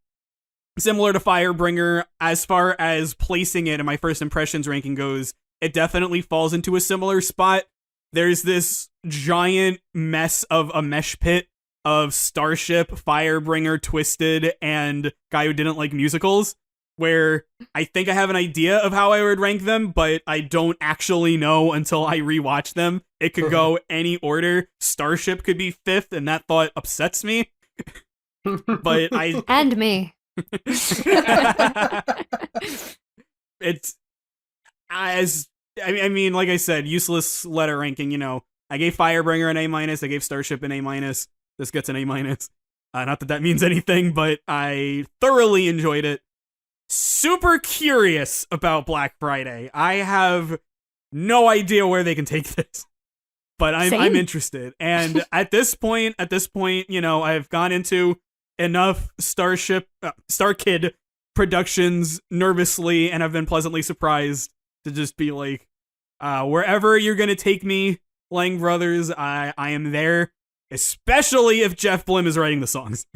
Speaker 1: similar to Firebringer, as far as placing it in my first impressions ranking goes, it definitely falls into a similar spot. There's this giant mess of a mesh pit of Starship, Firebringer, Twisted, and Guy Who Didn't Like Musicals, where I think I have an idea of how I would rank them, but I don't actually know until I rewatch them. It could go any order. Starship could be 5th, and that thought upsets me. But I...
Speaker 4: And me.
Speaker 1: It's... I mean, like I said, useless letter ranking, you know. I gave Firebringer an A-, I gave Starship an A-. This gets an A-. Not that means anything, but I thoroughly enjoyed it. Super curious about Black Friday. I have no idea where they can take this, but I'm interested. And at this point, you know, I've gone into enough StarKid productions nervously, and I've been pleasantly surprised to just be like, wherever you're gonna take me, Lang Brothers, I am there. Especially if Jeff Blim is writing the songs.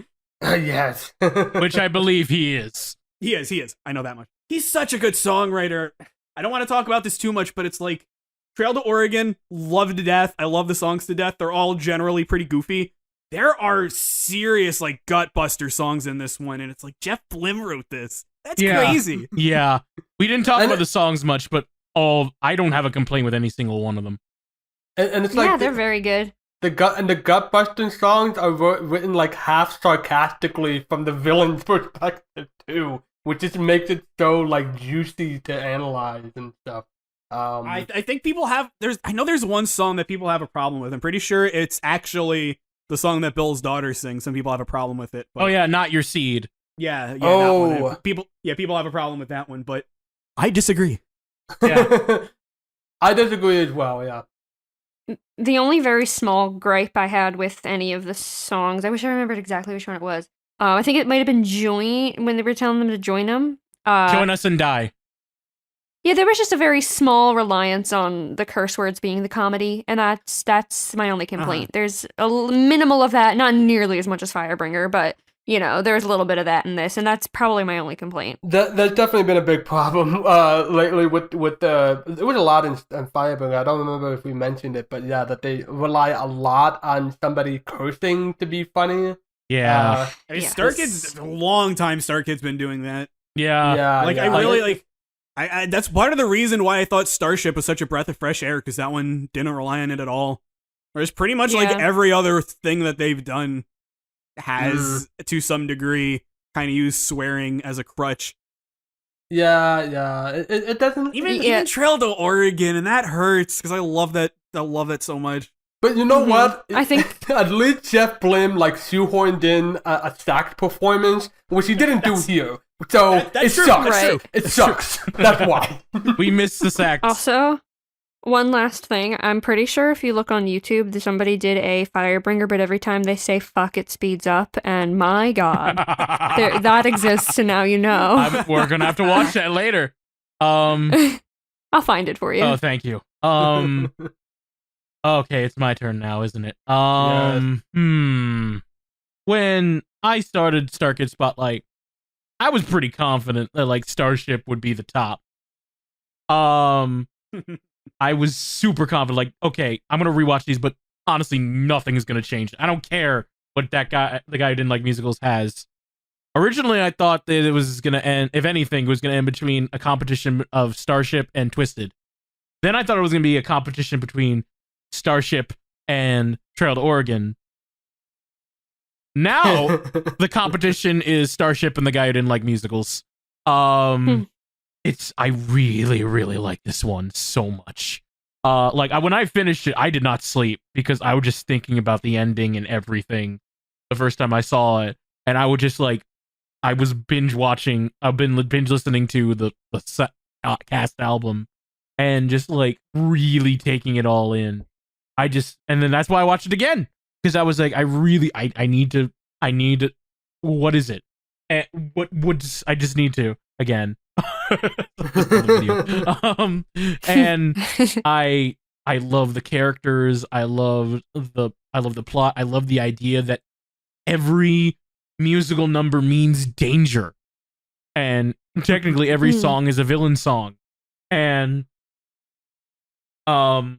Speaker 3: Yes.
Speaker 2: Which I believe he is.
Speaker 1: He is. I know that much. He's such a good songwriter. I don't want to talk about this too much, but it's like Trail to Oregon, love to death. I love the songs to death. They're all generally pretty goofy. There are serious, like, gut-buster songs in this one, and it's like, Jeff Blim wrote this. That's crazy.
Speaker 2: Yeah. We didn't talk about the songs much, but I don't have a complaint with any single one of them.
Speaker 3: And it's like...
Speaker 4: they're very good.
Speaker 3: The gut-busting songs are written, like, half sarcastically from the villain's perspective, too, which just makes it so, like, juicy to analyze and stuff.
Speaker 1: I think people have... I know there's one song that people have a problem with. I'm pretty sure it's actually the song that Bill's daughter sings. Some people have a problem with it. But...
Speaker 2: Oh, yeah, Not Your Seed.
Speaker 1: Yeah,
Speaker 3: oh.
Speaker 1: That one. People have a problem with that one, but I disagree.
Speaker 3: Yeah. I disagree as well, yeah.
Speaker 4: The only very small gripe I had with any of the songs, I wish I remembered exactly which one it was. I think it might have been Join, when they were telling them to join them.
Speaker 2: Join Us and Die.
Speaker 4: Yeah, there was just a very small reliance on the curse words being the comedy, and that's my only complaint. There's a minimal of that, not nearly as much as Firebringer, but, you know, there's a little bit of that in this, and that's probably my only complaint.
Speaker 3: There's definitely been a big problem lately with the... There was a lot in Firebringer. I don't remember if we mentioned it, but yeah, that they rely a lot on somebody cursing to be funny.
Speaker 2: Yeah.
Speaker 1: I mean, StarKid's a long time. StarKid's been doing that.
Speaker 2: Yeah.
Speaker 1: Like, I really, like... I that's part of the reason why I thought Starship was such a breath of fresh air, because that one didn't rely on it at all. Whereas pretty much like every other thing that they've done has, to some degree, kind of used swearing as a crutch.
Speaker 3: Yeah. It doesn't...
Speaker 1: Even Trail to Oregon, and that hurts, because I love that so much.
Speaker 3: But you know what?
Speaker 4: I think...
Speaker 3: At least Jeff Blim, like, shoehorned in a sax performance, which he didn't do here. So it sucks.
Speaker 4: Right.
Speaker 3: It sucks. That's why.
Speaker 2: We missed the sax.
Speaker 4: Also, one last thing. I'm pretty sure if you look on YouTube, somebody did a Firebringer, but every time they say fuck, it speeds up. And my God, that exists, and now you know.
Speaker 2: We're going to have to watch that later.
Speaker 4: I'll find it for you.
Speaker 2: Oh, thank you. Okay, it's my turn now, isn't it?
Speaker 3: Yes.
Speaker 2: When I started StarKid Spotlight, I was pretty confident that, like, Starship would be the top. I was super confident, like, okay, I'm gonna rewatch these, but honestly, nothing is gonna change. I don't care what the guy who didn't like musicals has. Originally, I thought that it was gonna end, if anything, it was gonna end between a competition of Starship and Twisted. Then I thought it was gonna be a competition between Starship and Trail to Oregon. Now the competition is Starship and the guy who didn't like musicals. I really, really like this one so much. When I finished it, I did not sleep because I was just thinking about the ending and everything the first time I saw it, and I would just I was binge watching. I've been binge listening to the cast album and just really taking it all in. And then that's why I watched it again. Because I was like, I need to, what is it? I just need to, again. And I love the characters, I love the plot, I love the idea that every musical number means danger. And technically every song is a villain song. And I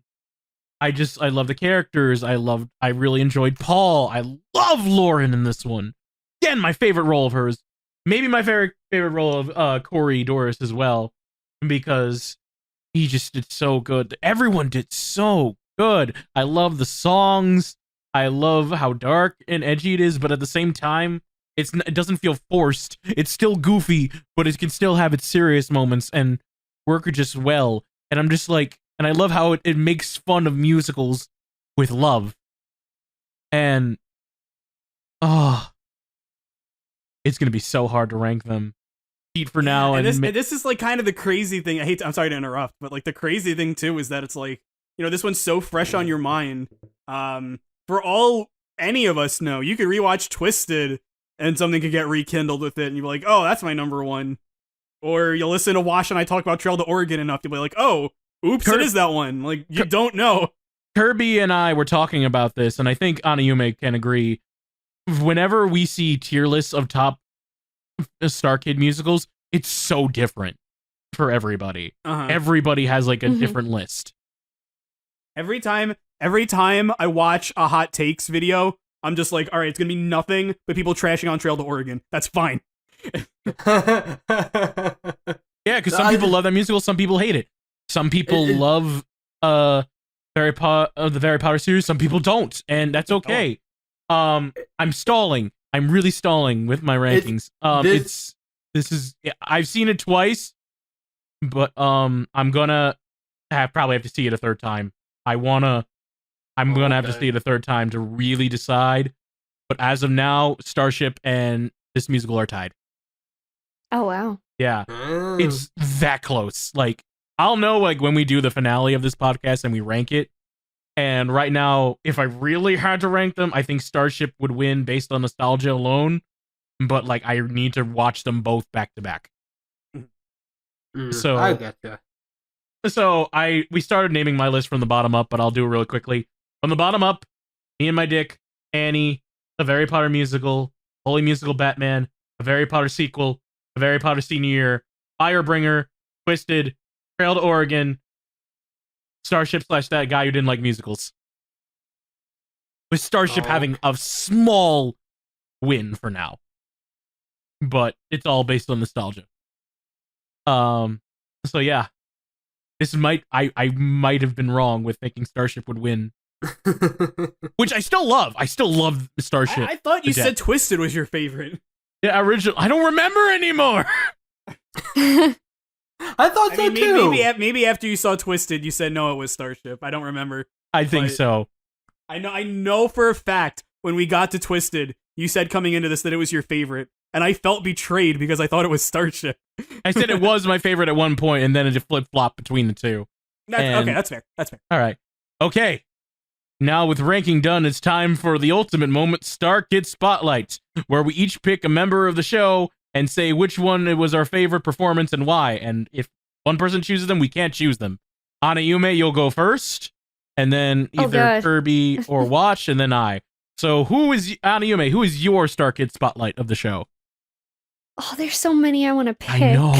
Speaker 2: love the characters. I really enjoyed Paul. I love Lauren in this one. Again, my favorite role of hers. Maybe my favorite role of Corey Doris as well, because he just did so good. Everyone did so good. I love the songs. I love how dark and edgy it is, but at the same time, it doesn't feel forced. It's still goofy, but it can still have its serious moments and work just well. And I'm just like, and I love how it makes fun of musicals with love. And it's gonna be so hard to rank them. Pete for now,
Speaker 1: and this is like kind of the crazy thing. I'm sorry to interrupt, but like the crazy thing too is that it's like, you know, this one's so fresh on your mind. For all any of us know, you could rewatch Twisted and something could get rekindled with it, and you'll be like, oh, that's my number one. Or you'll listen to Wash and I talk about Trail to Oregon enough, you'll be like, oh, oops, it is that one. Like, you don't know.
Speaker 2: Kirby and I were talking about this, and I think Anayume can agree. Whenever we see tier lists of top StarKid musicals, it's so different for everybody. Everybody has like a different list.
Speaker 1: Every time I watch a hot takes video, I'm just like, all right, it's gonna be nothing but people trashing on Trail to Oregon. That's fine.
Speaker 2: Yeah, because some people love that musical, some people hate it. Some people love the Harry Potter series, some people don't, and that's okay. I'm stalling. I'm really stalling with my rankings. I've seen it twice, but I'm gonna probably have to see it a third time. I'm gonna have to see it a third time to really decide. But as of now, Starship and this musical are tied.
Speaker 4: Oh wow.
Speaker 2: Yeah. It's that close. Like, I'll know like when we do the finale of this podcast and we rank it. And right now, if I really had to rank them, I think Starship would win based on nostalgia alone. But like, I need to watch them both back to back. So
Speaker 3: I gotcha.
Speaker 2: So we started naming my list from the bottom up, but I'll do it really quickly. From the bottom up, Me and My Dick, Annie, A Harry Potter Musical, Holy Musical Batman, A Harry Potter Sequel, A Harry Potter Senior Year, Firebringer, Twisted, Trail to Oregon, Starship / that guy who didn't like musicals. With Starship having a small win for now. But it's all based on nostalgia. So yeah. This I might have been wrong with thinking Starship would win. Which I still love. I still love Starship.
Speaker 1: I thought you said Twisted was your favorite.
Speaker 2: Yeah, original. I don't remember anymore.
Speaker 3: I thought so too.
Speaker 1: Maybe after you saw Twisted, you said no, it was Starship. I don't remember.
Speaker 2: I think so.
Speaker 1: I know for a fact when we got to Twisted, you said coming into this that it was your favorite, and I felt betrayed because I thought it was Starship.
Speaker 2: I said it was my favorite at one point, and then it flip-flopped between the two.
Speaker 1: Okay, that's fair. That's fair.
Speaker 2: All right. Okay. Now with ranking done, it's time for the ultimate moment, StarKid Spotlight, where we each pick a member of the show and say which one was our favorite performance and why. And if one person chooses them, we can't choose them. Anayume, you'll go first, and then either Kirby or Watch, and then I. So Anayume, who is your StarKid Spotlight of the show?
Speaker 4: Oh, there's so many I want to pick.
Speaker 2: I know.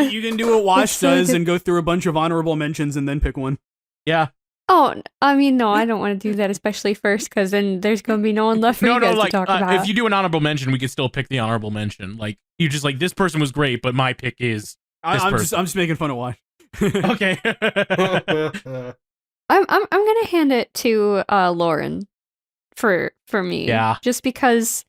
Speaker 1: You can do what Watch does and go through a bunch of honorable mentions and then pick one.
Speaker 2: Yeah.
Speaker 4: Oh, I mean, no, I don't want to do that, especially first, because then there's going to be no one left for you guys to talk about.
Speaker 2: If you do an honorable mention, we could still pick the honorable mention. Like, you just like, this person was great, but my pick is this person.
Speaker 1: I'm just making fun of Watch.
Speaker 2: Okay.
Speaker 4: I'm gonna hand it to Lauren for me.
Speaker 2: Yeah.
Speaker 4: Just because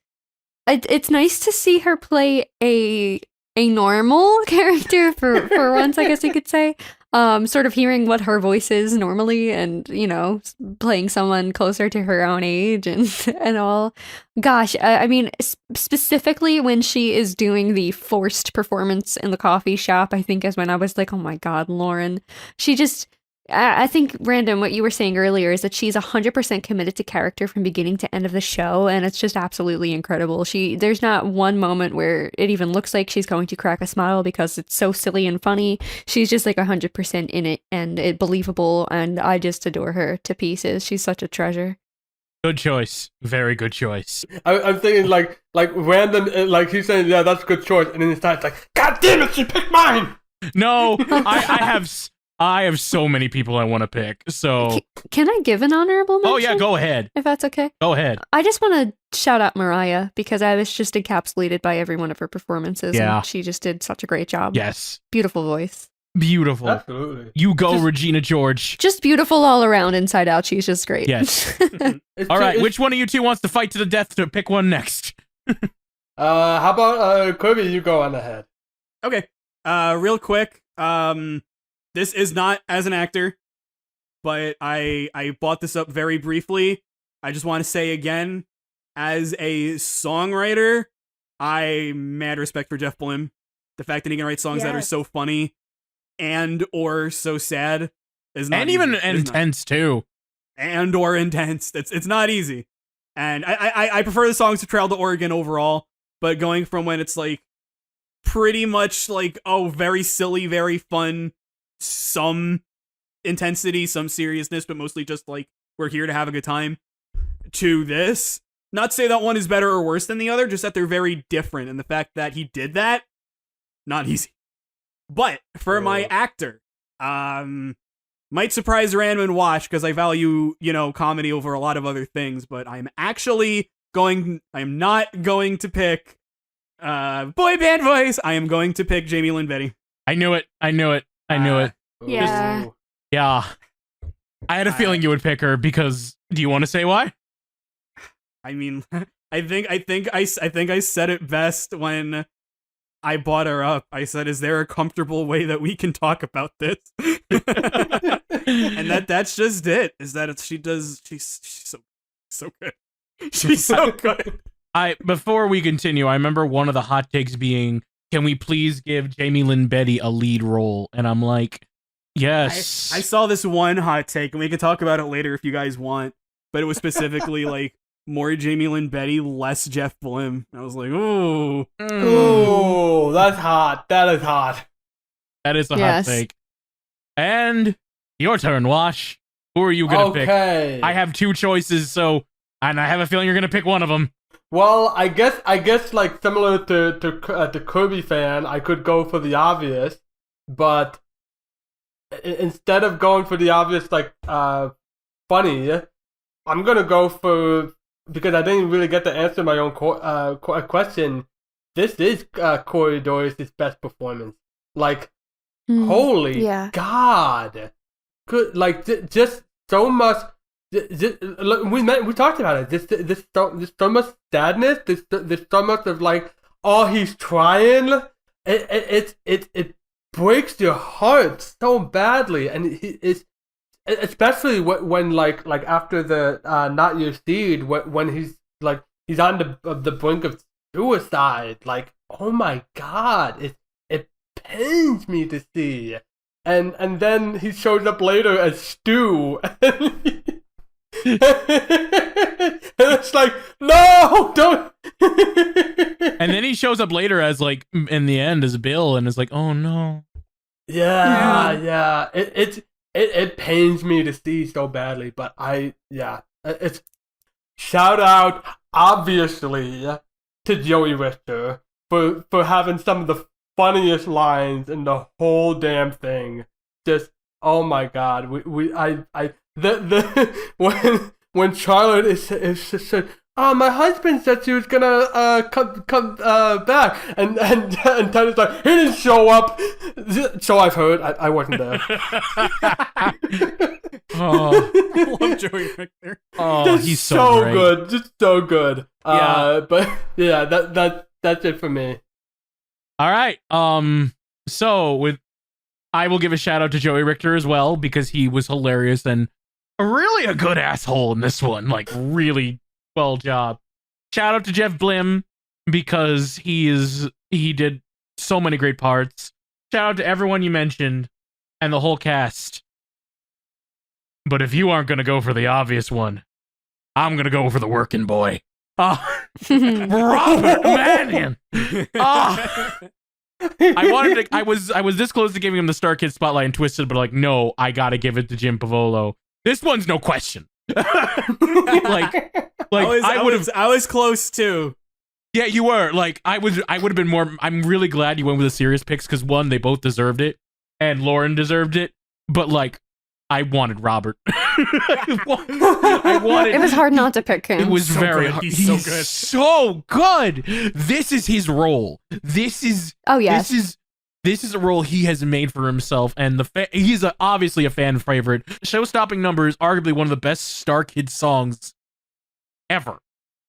Speaker 4: it's nice to see her play a normal character for once, I guess you could say. Sort of hearing what her voice is normally, and you know, playing someone closer to her own age and all. Gosh, I mean, specifically when she is doing the forced performance in the coffee shop, I think is when I was like, oh my god, Lauren. She just, I think, Random, what you were saying earlier is that she's 100% committed to character from beginning to end of the show, and it's just absolutely incredible. There's not one moment where it even looks like she's going to crack a smile because it's so silly and funny. She's just like 100% in it, and it's believable, and I just adore her to pieces. She's such a treasure.
Speaker 2: Good choice. Very good choice.
Speaker 3: I'm thinking like Random, like he's saying, yeah, that's a good choice, and then it's like, God damn it, she picked mine!
Speaker 2: No, I have I have so many people I want to pick. So
Speaker 4: Can I give an honorable mention?
Speaker 2: oh yeah, go ahead.
Speaker 4: If that's okay.
Speaker 2: Go ahead.
Speaker 4: I just want to shout out Mariah because I was just encapsulated by every one of her performances.
Speaker 2: Yeah.
Speaker 4: And she just did such a great job.
Speaker 2: Yes.
Speaker 4: Beautiful voice.
Speaker 2: Beautiful.
Speaker 3: Absolutely.
Speaker 2: You go, Regina George.
Speaker 4: Just beautiful all around, inside out. She's just great.
Speaker 2: Yes. All right, which one of you two wants to fight to the death to pick one next?
Speaker 3: How about Kirby? You go on ahead.
Speaker 1: Okay. Real quick. This is not as an actor, but I brought this up very briefly. I just want to say again, as a songwriter, I mad respect for Jeff Blim. The fact that he can write songs that are so funny and or so sad is not
Speaker 2: and
Speaker 1: easy.
Speaker 2: even
Speaker 1: It's
Speaker 2: intense too.
Speaker 1: and or intense. It's not easy. And I prefer the songs to Trail to Oregon overall, but going from when it's like pretty much like, oh, very silly, very fun, some intensity, some seriousness, but mostly just like we're here to have a good time, to this. Not to say that one is better or worse than the other, just that they're very different. And the fact that he did that, not easy. But for my actor, might surprise random and watch because I value, comedy over a lot of other things, but I'm not going to pick boy band voice. I am going to pick Jamie Lynn Betty.
Speaker 2: I knew it.
Speaker 4: Yeah.
Speaker 2: Yeah. I had a feeling you would pick her because do you want to say why?
Speaker 1: I mean, I think I said it best when I brought her up. I said, "Is there a comfortable way that we can talk about this?" And that's just it. Is that she's so good. She's so good.
Speaker 2: Before we continue, I remember one of the hot takes being, "Can we please give Jamie Lynn Betty a lead role?" And I'm like, yes.
Speaker 1: I saw this one hot take, and we can talk about it later if you guys want. But it was specifically like more Jamie Lynn Betty, less Jeff Blim. I was like, ooh.
Speaker 3: Ooh, that's hot. That is hot.
Speaker 2: That is a hot take. And your turn, Wash. Who are you gonna pick? I have two choices, and I have a feeling you're gonna pick one of them.
Speaker 3: Well, I guess like similar to Kirby fan, I could go for the obvious, but instead of going for the obvious like funny, I'm gonna go for, because I didn't really get to answer my own question. This is Corey Doris' best performance. Like, holy God, good! Like just so much. We talked about it. This so much sadness. This so much of like, oh, he's trying. It breaks your heart so badly, and it's especially when like after the Not Your Seed, when he's on the brink of suicide. Like, oh my God, it pains me to see. And then he shows up later as Stu. And it's like, no, don't.
Speaker 2: And then he shows up later as like in the end as Bill, and it's like, oh no.
Speaker 3: Yeah. It pains me to see so badly, but it's shout out obviously to Joey Richter for having some of the funniest lines in the whole damn thing. Just, oh my God, when Charlotte is said, oh, my husband said she was gonna come back, and Tyler's like, he didn't show up. So I've heard. I wasn't there.
Speaker 2: Oh,
Speaker 1: I love Joey Richter.
Speaker 2: Oh, he's so great.
Speaker 3: Good, just so good. But yeah, that's it for me.
Speaker 2: All right. I will give a shout out to Joey Richter as well because he was hilarious and really a good asshole in this one. Like, really well job. Shout out to Jeff Blim because he did so many great parts. Shout out to everyone you mentioned and the whole cast. But if you aren't gonna go for the obvious one, I'm gonna go for the working boy. Robert Mannion. I was this close to giving him the StarKid Spotlight and Twisted, but like, no, I gotta give it to Jim Pavolo. This one's no question. I
Speaker 1: was close too.
Speaker 2: Yeah, you were. Like, I would have been more. I'm really glad you went with the serious picks because one, they both deserved it, and Lauren deserved it. but like I wanted Robert. I wanted.
Speaker 4: It was hard not to pick him.
Speaker 2: It was
Speaker 1: So
Speaker 2: very
Speaker 1: good.
Speaker 2: hard.
Speaker 1: He's so good.
Speaker 2: So good. This is his role. This is a role he has made for himself, and he's obviously a fan favorite. Show-stopping number is arguably one of the best StarKid songs ever.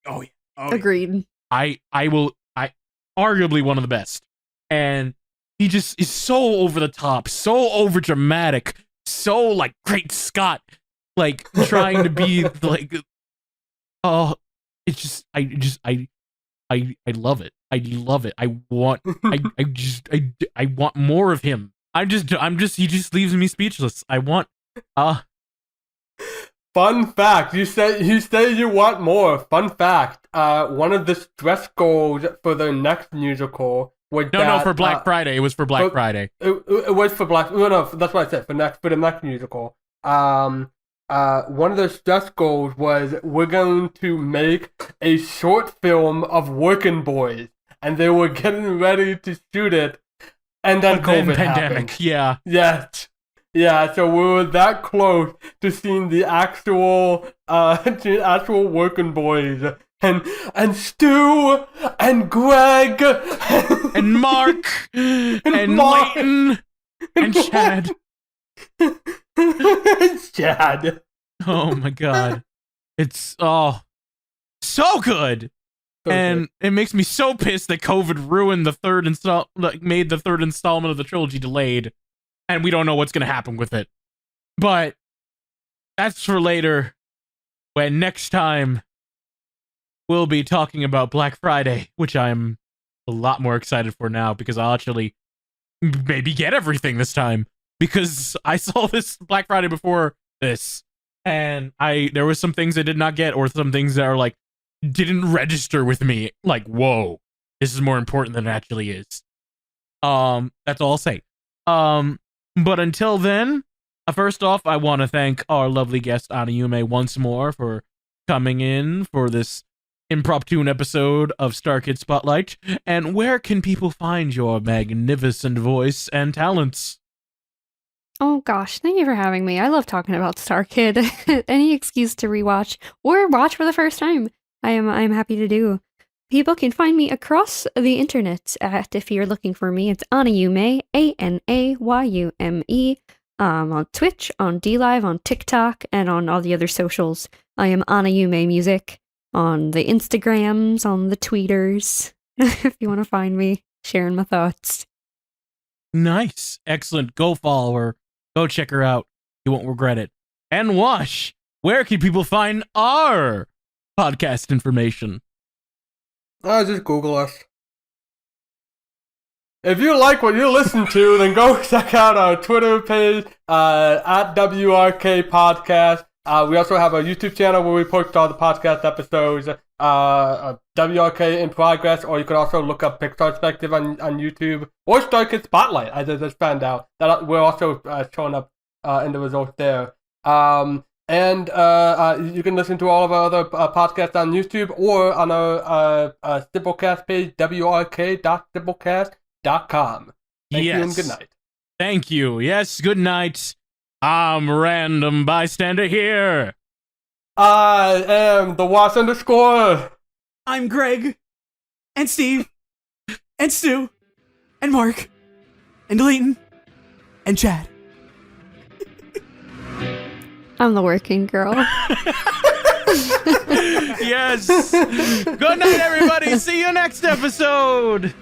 Speaker 1: Oh yeah.
Speaker 4: Agreed.
Speaker 2: I arguably one of the best, and he just is so over the top, so over dramatic, so like Great Scott, like trying to be like, oh, it's just I love it. I love it. I want more of him. He just leaves me speechless. I want
Speaker 3: Fun fact, you say you want more. Fun fact, one of the stretch goals for the next musical was
Speaker 2: for Black Friday. It was for Black Friday.
Speaker 3: It was for Black. No, that's what I said for the next musical. One of the stretch goals was we're going to make a short film of working boys, and they were getting ready to shoot it, and then COVID
Speaker 2: pandemic.
Speaker 3: happened.
Speaker 2: Yeah.
Speaker 3: Yes. Yeah, so we were that close to seeing the actual working boys, and Stu, and Greg,
Speaker 2: and Mark, and
Speaker 3: Mark.
Speaker 2: Leighton, and Chad.
Speaker 3: Chad.
Speaker 2: Oh my god. It's so good. And it makes me so pissed that COVID ruined made the third installment of the trilogy delayed. And we don't know what's going to happen with it. But that's for later, when next time we'll be talking about Black Friday, which I'm a lot more excited for now because I'll actually maybe get everything this time. Because I saw this Black Friday before this, and there was some things I did not get, or some things that are like didn't register with me. Like, whoa, this is more important than it actually is. That's all I'll say. But until then, first off, I want to thank our lovely guest Anayume once more for coming in for this impromptu episode of StarKid Spotlight. And where can people find your magnificent voice and talents?
Speaker 4: Oh gosh, thank you for having me. I love talking about StarKid. Any excuse to rewatch or watch for the first time, I'm happy to do. People can find me across the internet if you're looking for me. It's Anayume, Anayume. On Twitch, on DLive, on TikTok, and on all the other socials. I am Anayume Music on the Instagrams, on the Tweeters. If you want to find me, sharing my thoughts.
Speaker 2: Nice. Excellent. Go follow her. Go check her out. You won't regret it. And Wash, where can people find our podcast information?
Speaker 3: Just Google us. If you like what you listen to, then go check out our Twitter page at WRK Podcast. We also have a YouTube channel where we post all the podcast episodes. WRK in progress, or you can also look up Pixar Perspective on YouTube, or StarKid Spotlight. I just found out that we're also showing up in the results there. And you can listen to all of our other podcasts on YouTube or on our Simplecast page, wrk.simplecast.com. Thank you and good night.
Speaker 2: Thank you. Yes, good night. I'm Random Bystander here.
Speaker 3: I am the Watch _.
Speaker 1: I'm Greg, and Steve, and Stu, and Mark, and Leighton, and Chad.
Speaker 4: I'm the working girl.
Speaker 2: Yes. Good night, everybody. See you next episode.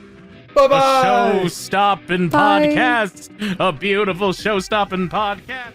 Speaker 3: Bye-bye.
Speaker 2: A show-stopping podcast. A beautiful show-stopping podcast.